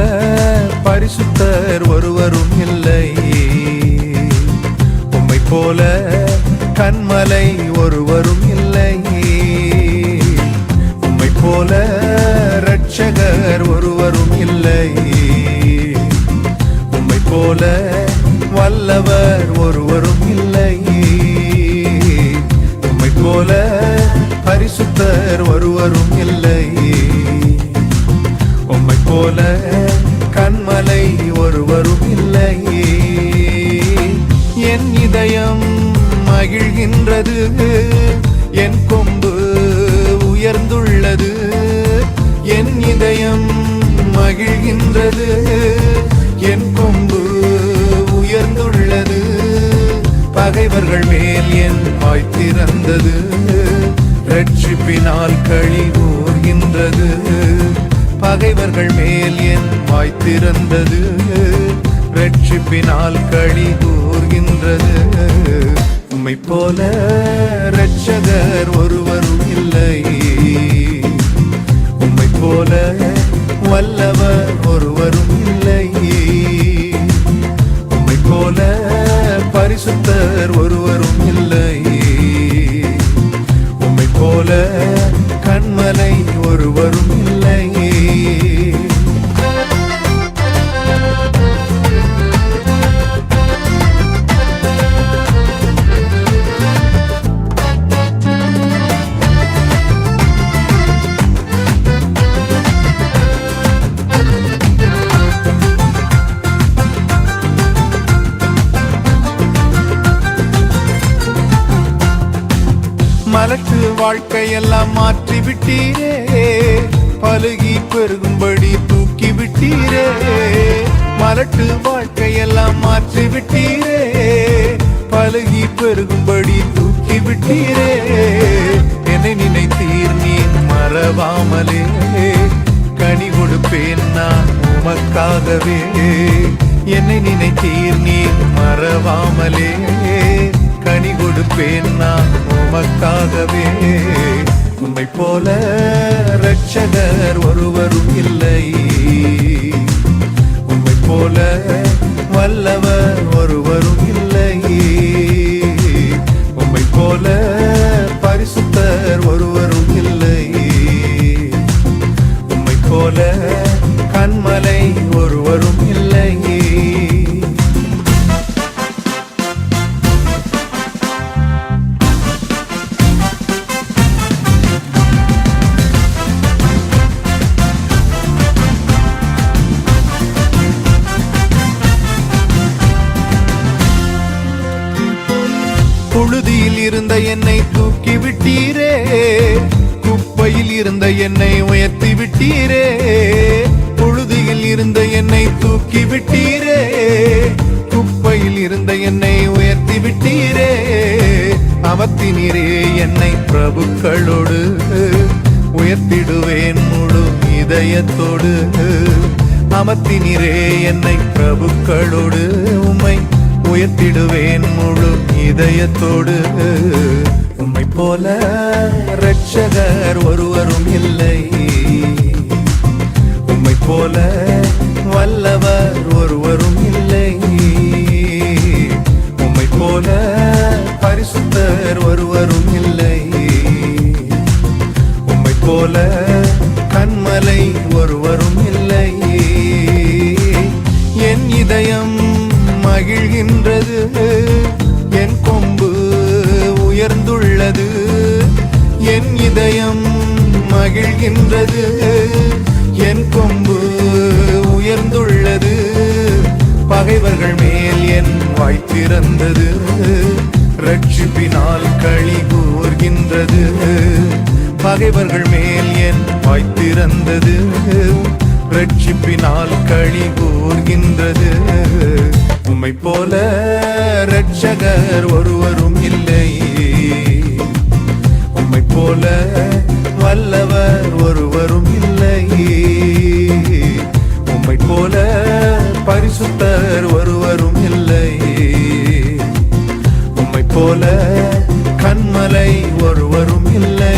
பரிசுத்தர் ஒருவரும் இல்லை, உம்மை போல கண்மலை ஒருவரும் இல்லை. உம்மை போல ரட்சகர் ஒருவரும் இல்லை, உம்மை போல வல்லவர் ஒருவரும் இல்லை. உம்மை பரிசுத்தர் ஒருவரும் இல்லை. உம்மை போல கன்மலை ஒருவரும் இல்லை. என் இதயம் மகிழ்கின்றது, என் கொம்பு உயர்ந்துள்ளது. என் இதயம் மகிழ்கின்றது, என் கொம்பு உயர்ந்துள்ளது. பகைவர்கள் மேல் என் வாய் திறந்தது, ரட்சிப்பினால் களி கூர்கின்றது. பகைவர்கள் மேல் என் வாய் திறந்தது, ரட்சிப்பினால் களி கூர்கின்றது. உம்மை போல இரட்சகர் ஒருவரும் இல்லை. உம்மை போல வல்லவர் ஒருவரும் இல்லை. உம்மை போல பரிசுத்தர் ஒருவரும் இல்லை. உம்மை போல கன்மலை ஒருவரும் இல்லை. மலட்டு வாழ்க்கையெல்லாம் மாற்றி விட்டீரே, பழுகி பெருகும்படி தூக்கி விட்டீரே. மலட்டு வாழ்க்கையெல்லாம் மாற்றி விட்டீரே, பழுகி பெருகும்படி தூக்கி விட்டீரே. என்னை நினைத்தீர் நீ மறவாமலே, கனி கொடுப்பேன் நான் உமக்காகவே. என்னை நினைத்தீர் நீ மறவாமலே, கனி கொடுப்பேன் நான் உமக்காகவே. உம்மை போல இரட்சகர் ஒருவரும் இல்லை. உம்மை போல வல்லவர் ஒருவரும் இல்லை. உம்மை போல பரிசுத்தர் ஒருவரும் இல்லை. உம்மை போல கன்மலை ஒருவரும் இல்லை. புழுதியில் இருந்த என்னை தூக்கி விட்டீரே, குப்பையில் இருந்த என்னை உயர்த்தி விட்டீரே. புழுதியில் இருந்த என்னை தூக்கி விட்டீரே, குப்பையில் இருந்த என்னை உயர்த்தி விட்டீரே. அமர்த்தினீரே என்னை பிரபுக்களோடு, உயர்த்திடுவேன் முழு இதயத்தோடு. அமர்த்தினீரே என்னை பிரபுக்களோடு, உம்மை உயர்த்திடுவேன் முழு இதயத்தோடு. உம்மை போல இரட்சகர் ஒருவரும் இல்லை. உம்மை போல வல்லவர் ஒருவரும் இல்லை. உம்மை போல பரிசுத்தர் ஒருவரும் இல்லை. உம்மை போல கன்மலை ஒருவரும் இல்லை. என் இதயம் மகிழ்கின்றது, என் கொம்பு உயர்ந்துள்ளது. என் இதயம் மகிழ்கின்றது, என் கொம்பு உயர்ந்துள்ளது. பகைவர்கள் மேல் என் வாய் திறந்தது, ரட்சிப்பினால் களி கூர்கின்றது. பகைவர்கள் மேல் என் வாய் திறந்தது, ரட்சிப்பினால் களி கூர்கின்றது. உம்மை போல இரட்சகர் ஒருவரும் இல்லை. உம்மை போல வல்லவர் ஒருவரும் இல்லை. உம்மை போல பரிசுத்தர் ஒருவரும் இல்லை. உம்மை போல கன்மலை ஒருவரும் இல்லை.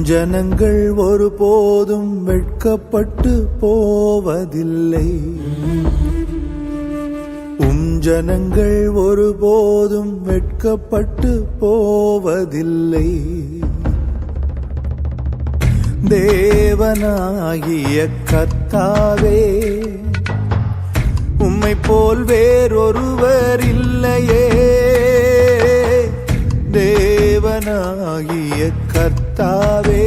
ஜனங்கள் ஒருபோதும் வெட்கப்பட்டு போவதில்லை. ஜனங்கள் ஒருபோதும் வெட்கப்பட்டு போவதில்லை. தேவனாகிய கர்த்தாவே, உம்மை போல் வேறொருவர் இல்லையே. தேவனாகிய கர்த்தாவே,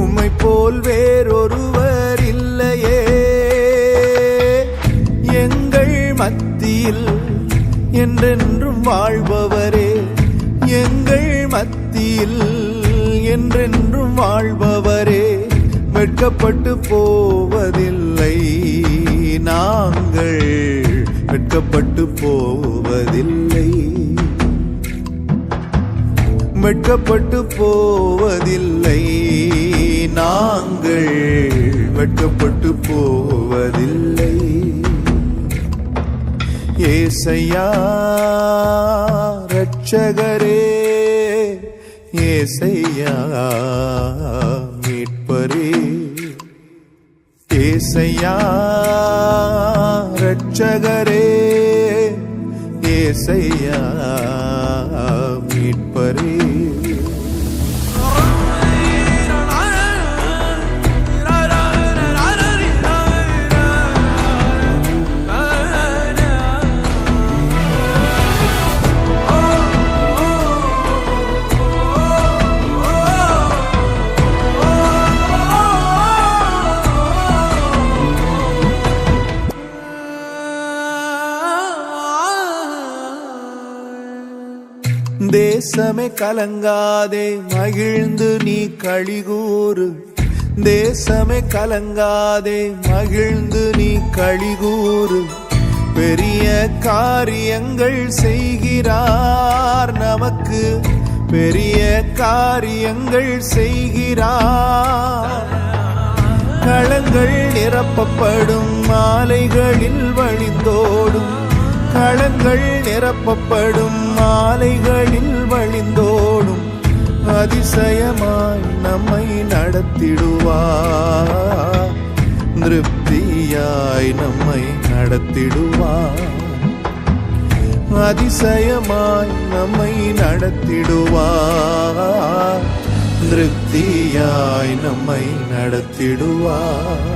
உம்மை போல் வேறொருவர் இல்லையே. எங்கள் மத்தியில் என்றென்றும் வாழ்பவரே, எங்கள் மத்தியில் என்றென்றும் வாழ்பவரே, வெட்கப்பட்டு போவதில்லை நாங்கள், வெட்கப்பட்டு போவதில்லை, வெட்கப்பட்டு போவதில்லை நாங்கள், வெட்கப்பட்டு போவதில்லை. ஏசையா இரட்சகரே, ஏசையா மீட்பரே, ஏசையா இரட்சகரே, ஏசையா மீட்பரே. தேசமே கலங்காதே மகிழ்ந்து நீ களிகூறு, தேசமே கலங்காதே மகிழ்ந்து நீ களிகூறு. பெரிய காரியங்கள் செய்கிறார் நமக்கு, பெரிய காரியங்கள் செய்கிறார். களங்கள் நிரப்பப்படும் மாலைகளில் வழிந்தோடும், களங்கள் நிரப்பப்படும் மாலைகளில் வழிந்தோடும். அதிசயமாய் நம்மை நடத்திடுவார், திருப்தியாய் நம்மை நடத்திடுவார். அதிசயமாய் நம்மை நடத்திடுவார், திருப்தியாய் நம்மை நடத்திடுவார்.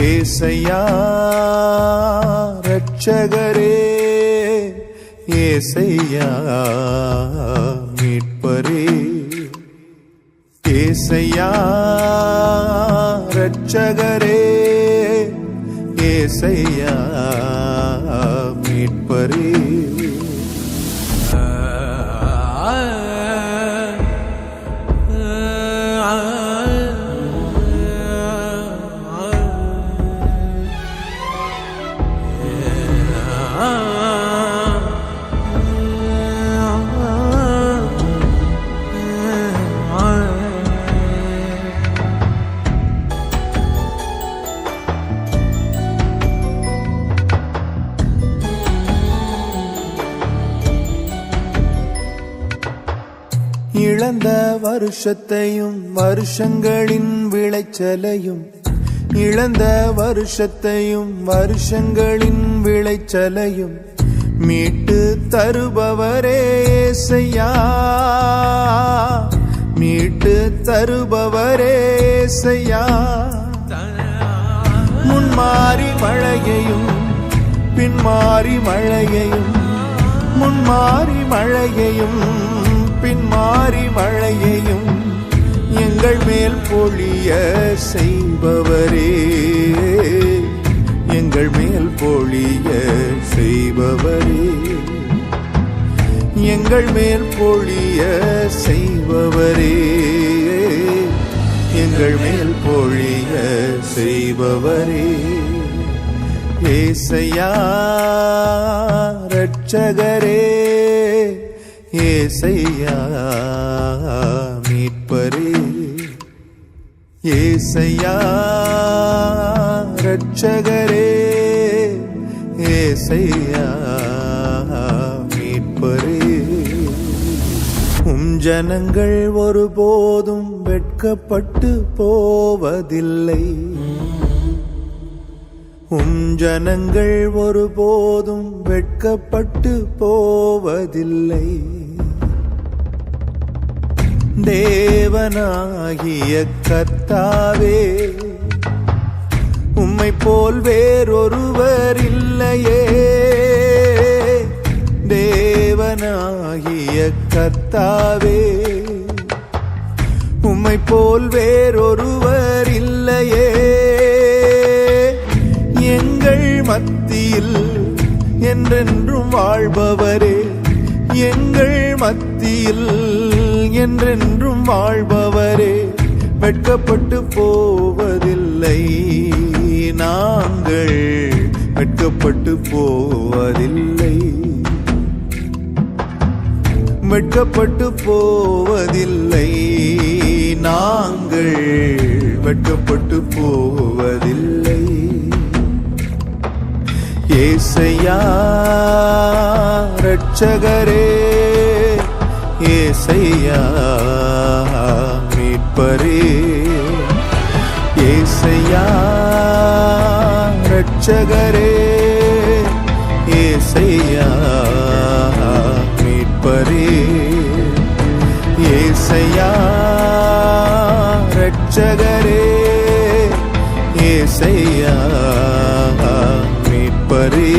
ஏசையா இரட்சகரே, ஏசையா மீட்பரே, ஏசையா இரட்சகரே, ஏசையா மீட்பரே. இழந்த வருஷத்தையும் வருஷங்களின் விளைச்சலையும், இழந்த வருஷத்தையும் வருஷங்களின் விளைச்சலையும் மீட்டு தருபவரே ஏசையா, மீட்டு தருபவரே ஏசையா. முன்மாறி மழையையும் பின்மாறி மழையையும், முன்மாறி மழையையும் பின்மாறி மழையையும் எங்கள் மேல் பொழிய செய்பவரே, எங்கள் மேல் பொழிய செய்பவரே, எங்கள் மேல் பொழிய செய்பவரே, எங்கள் மேல் பொழிய செய்பவரே. ஏசையா இரட்சகரே, ஏசையா மீட்பரே, ஏசையா இரட்சகரே, ஏசையா மீட்பரே. ஜனங்கள் ஒருபோதும் வெட்கப்பட்டு போவதில்லை, ஜனங்கள் ஒருபோதும் வெட்கப்பட்டு போவதில்லை. தேவனாகிய கர்த்தாவே, உம்மை போல் வேறொருவர் இல்லையே. தேவனாகிய கர்த்தாவே, உம்மை போல் வேறொருவர் இல்லையே. எங்கள் மத்தியில் என்றென்றும் வாழ்பவரே, எங்கள் மத்தியில் என்றென்றும் வாழ்பவரே, வெட்கப்பட்டு போவதில்லை நாங்கள், வெட்கப்பட்டு போவதில்லை, வெட்கப்பட்டு போவதில்லை நாங்கள், வெட்கப்பட்டு போவதில்லை. ஏசையா இரட்சகரே, ஏசையா மீட்பரே, ஏசையா இரட்சகரே, ஏசையா மீட்பரே, ஏசையா இரட்சகரே, ஏசையா மீட்பரே.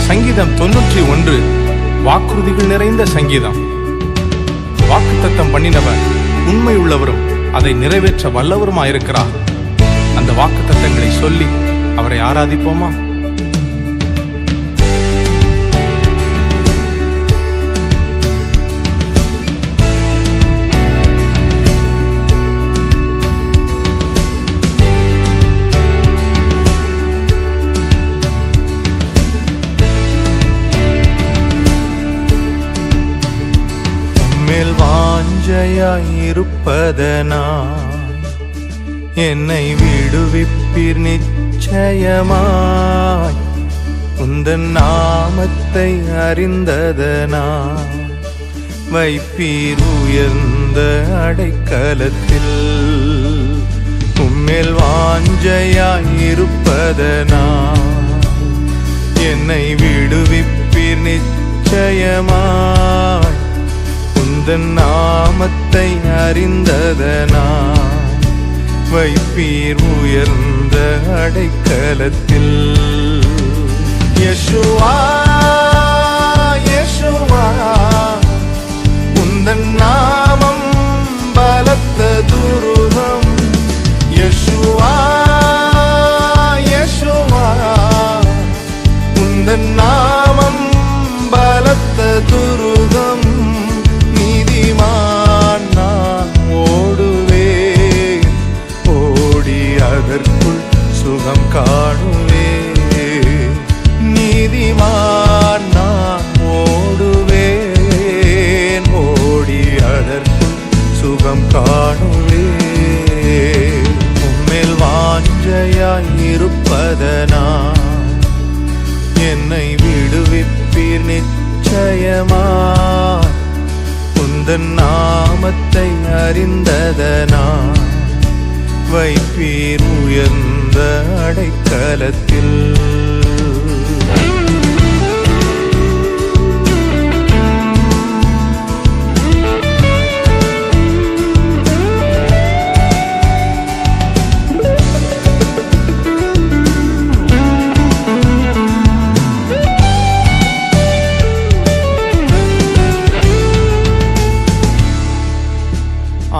சங்கீதம் 91 வாக்குறுதிகள் நிறைந்த சங்கீதம். வாக்குத்தத்தம் பண்ணினவர் உண்மை உள்ளவரும் அதை நிறைவேற்ற வல்லவருமாயிருக்கிறார். அந்த வாக்குத்தத்தங்களை சொல்லி அவரை ஆராதிப்போமா? வாஞ்சையாயிருப்பதனா என்னை விடுவிப்பீர் நிச்சயமாய். உந்தன் நாமத்தை அறிந்ததனா வைப்பீர் உயர்ந்த அடைக்கலத்தில். உம்மேல் வாஞ்சையாயிருப்பதனா என்னை விடுவிப்பீர் நிச்சயமாய். உந்தன் நாமத்தை அறிந்ததனா வைப்பீர் உயர்ந்த அடைக்கலத்தில். யெஷுவா யெஷுவா உந்தன் நாமம் பலத்த துருகம். யெஷுவா யெஷுவா உந்தன் நாமம் பலத்த துருகம். நீதிமான் நான் ஓடுவேன், ஓடி அதற்குள் சுகம் காணுவேன். நீதிமான் நான் ஓடுவேன், ஓடி அதற்குள் சுகம் காணுவேன். உம்மேல் வாஞ்சையாயிருப்பதனா என்னை விடுவிப்பீர் நிச்சயமாய். உந்தன் நாமத்தை அறிந்ததனா வைப்பீர் உயர்ந்த அடைக்கலத்தில்.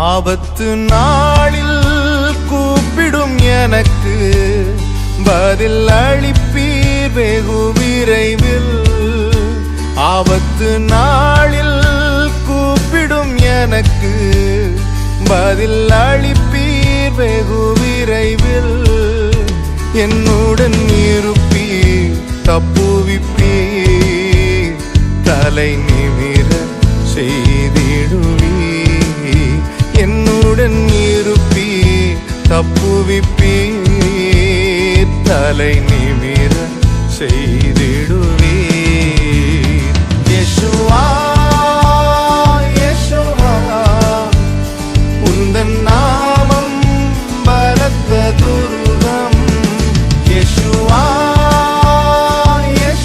ஆபத்து நாளில் கூப்பிடும் எனக்கு பதில் அளிப்பீர் வெகு விரைவில். ஆபத்து நாளில் கூப்பிடும் எனக்கு பதில் அளிப்பீர் வெகு விரைவில். என்னுடன் இருப்பீர் தப்புவிப்பீர், தலை நிமிர செய்திடுவீர். என்னுடன் இருப்பீர் தப்புவிப்பீர், தலை நிமிர செய்திடுவீர். யெஷுவா யெஷுவா உந்தன் நாமம் பலத்த துருகம். யெஷுவா யெஷுவா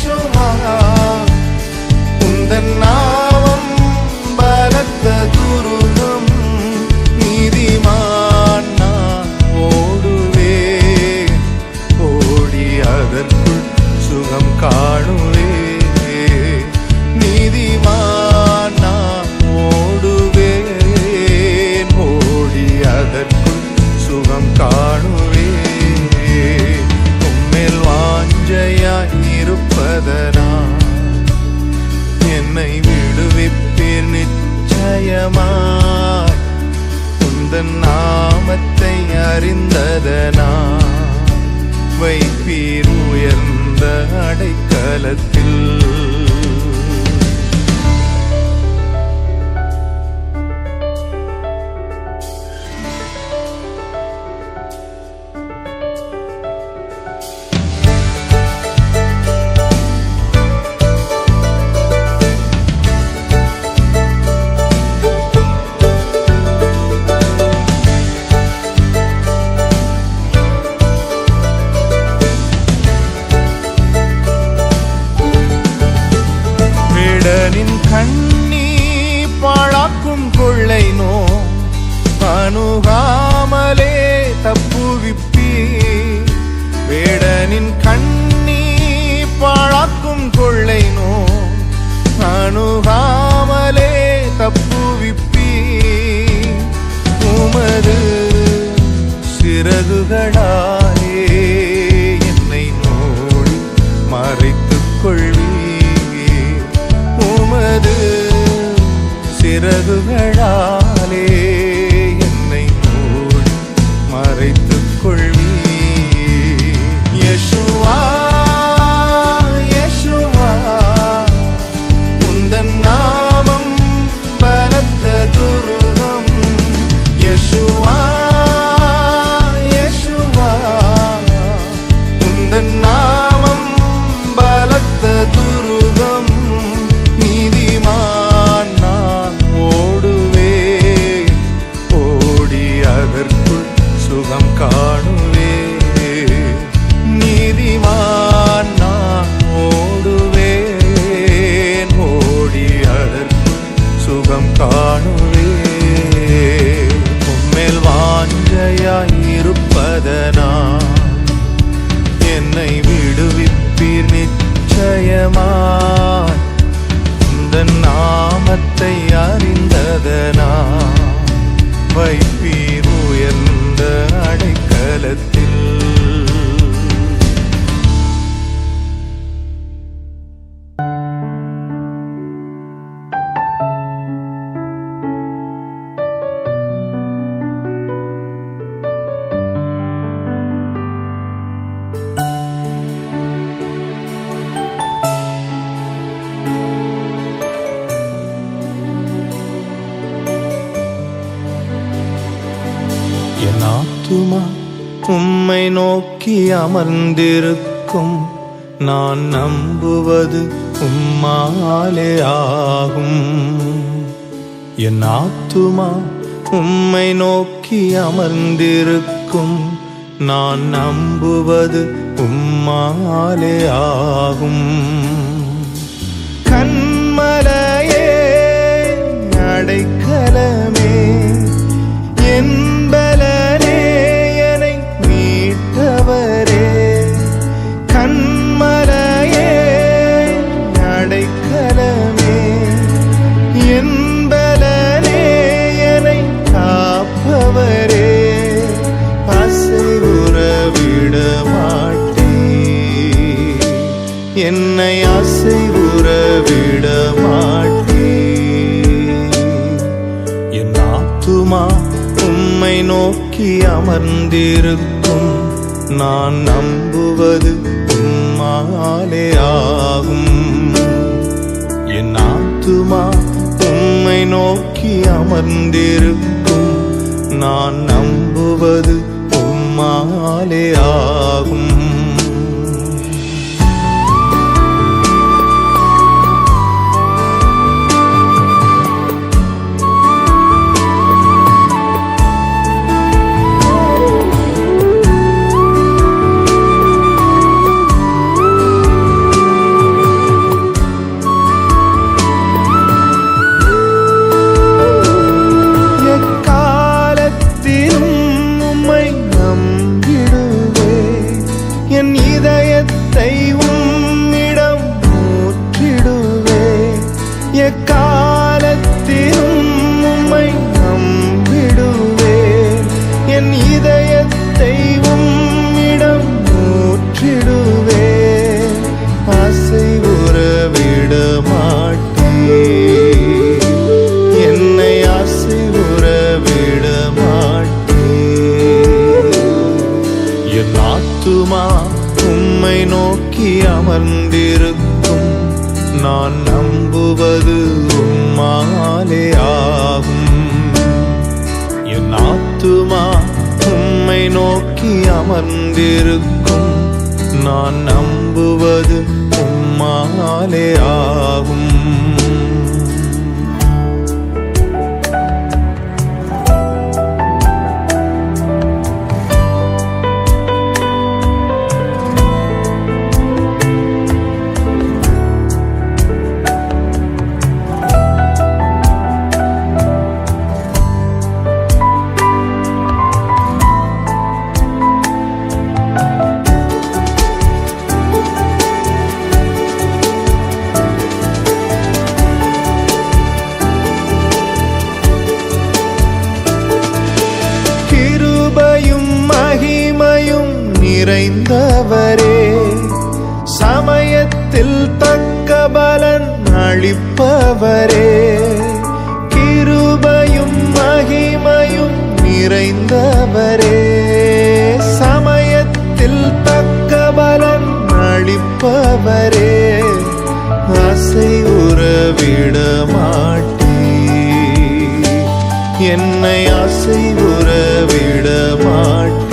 இருப்பதனால் என்னை விடுவிப்பீர் நிச்சயமாய். உந்தன் நாமத்தை அறிந்ததனால் வைப்பீர் உயர்ந்த அடைக்கலத்தில். வேடனின் கண்ணி பாழாக்கும் கொள்ளை நோ அணுகாமலே தப்புவிப்பீ. வேடனின் கண்ணி பாழாக்கும் கொள்ளை நோ அணுகாமலே தப்புவிப்பீ. உமது சிறகுகளாலே என்னை நோடி மறைத்துக் கொள்வீ. உமது சிறகுகளாலே என்னை மூடி மறைத்துக் கொள்வீ. யெஷுவா யெஷுவா உந்தன் நாமம் பலத்த துருகம். யெஷுவா யெஷுவா உந்தன் நாமம் பலத்த துருகம். நீதிமான் நான் ஓடுவேன், ஓடி அதற்குள் சுகம் காணுவேன். நீதிமான் நான் ஓடுவேன், ஓடி அதற்குள் சுகம் காணுவேன். உம்மேல் வாஞ்சையாய் இருப்பதனால் என்னை விடுவிப்பீர் நிச்சயமாய். உந்தன் நாமத்தை அறிந்ததனால் வைப்பீர் உயர்ந்த அடைக்கலத்தில். என் ஆத்துமா உம்மை நோக்கி அமர்ந்திருக்கும். நான் நம்புவது உம்மாலே ஆகும். என் ஆத்துமா உம்மை நோக்கி அமர்ந்திருக்கும். நான் நம்புவது உம்மாலே ஆகும். கண்மலையே அடைக்கலமே என்பலனே என்னை மீட்டவரே. கண்மலையே அடைக்கலமே என்பலனே என்னை காப்பவரே. அசைவுற விட மாட்டீர், என்னை அசைவுற விட மாட்டீர். என் ஆத்துமா உம்மை நோக்கி அமர்ந்திருக்கும். நான் நம்புவது உம்மாலே ஆகும். என் ஆத்துமா உம்மை நோக்கி அமர்ந்திருக்கும். நான் நம்புவது உம்மாலே ஆகும். அமர்ந்திருக்கும் நான் நம்புவது உம்மாலே ஆகும். என் ஆத்துமா உம்மை நோக்கி அமர்ந்திருக்கும் நான் நம்புவது உம்மாலே ஆகும். நிறைந்தவரே, சமயத்தில் தக்க பலன் அளிப்பவரே, கிருபையும் மகிமையும் நிறைந்தவரே, சமயத்தில் தக்க பலன் அளிப்பவரே, அசைவுற விட மாட்டீர், என்னை அசைவுற விட மாட்டீர்,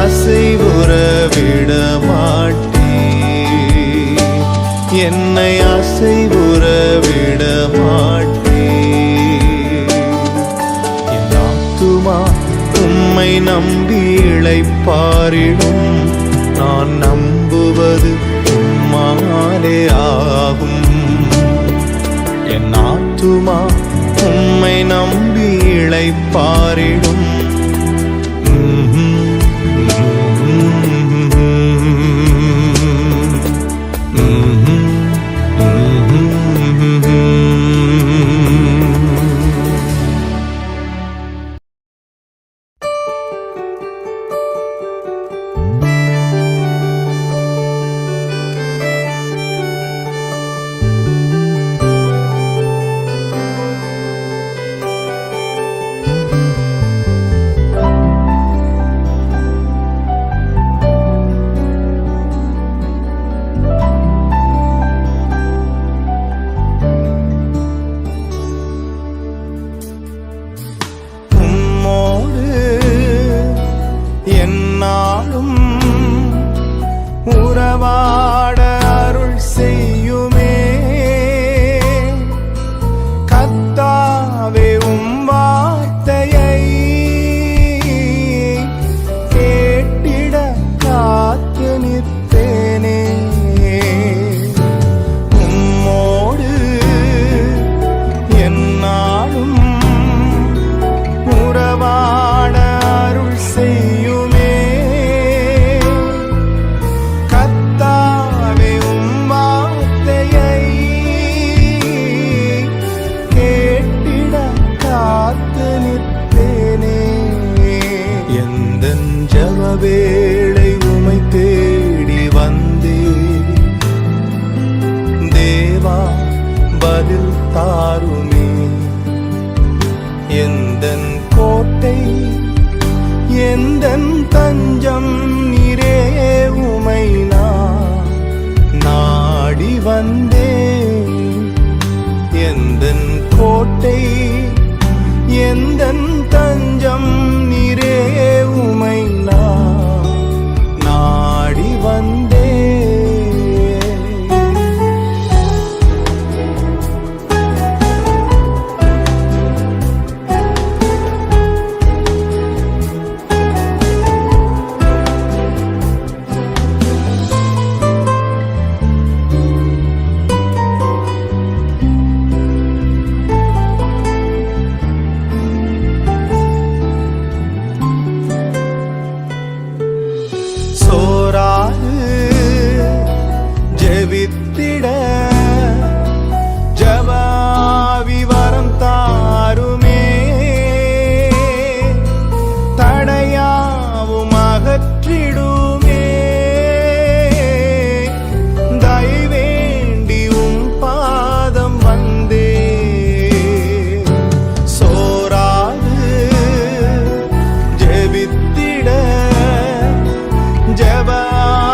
அசைவுற விட மாட்டீர், என்னை அசைவுற விட மாட்டீர். என் ஆத்துமா உம்மை நம்பி இளைப்பாறிடும் நான் நம்புவது உம்மாலே ஆகும். என் ஆத்துமா உம்மை நம்பி இளைப்பாறிடும் உறவாட அருள் செய்யுமே. கர்த்தாவே உம் வார்த்தையை கேட்டிட காத்து நிற்பேனே. உம்மோடு என்னாலும் உறவாட அருள் செய்யுமே. கர்த்தா இருக்கிறார்.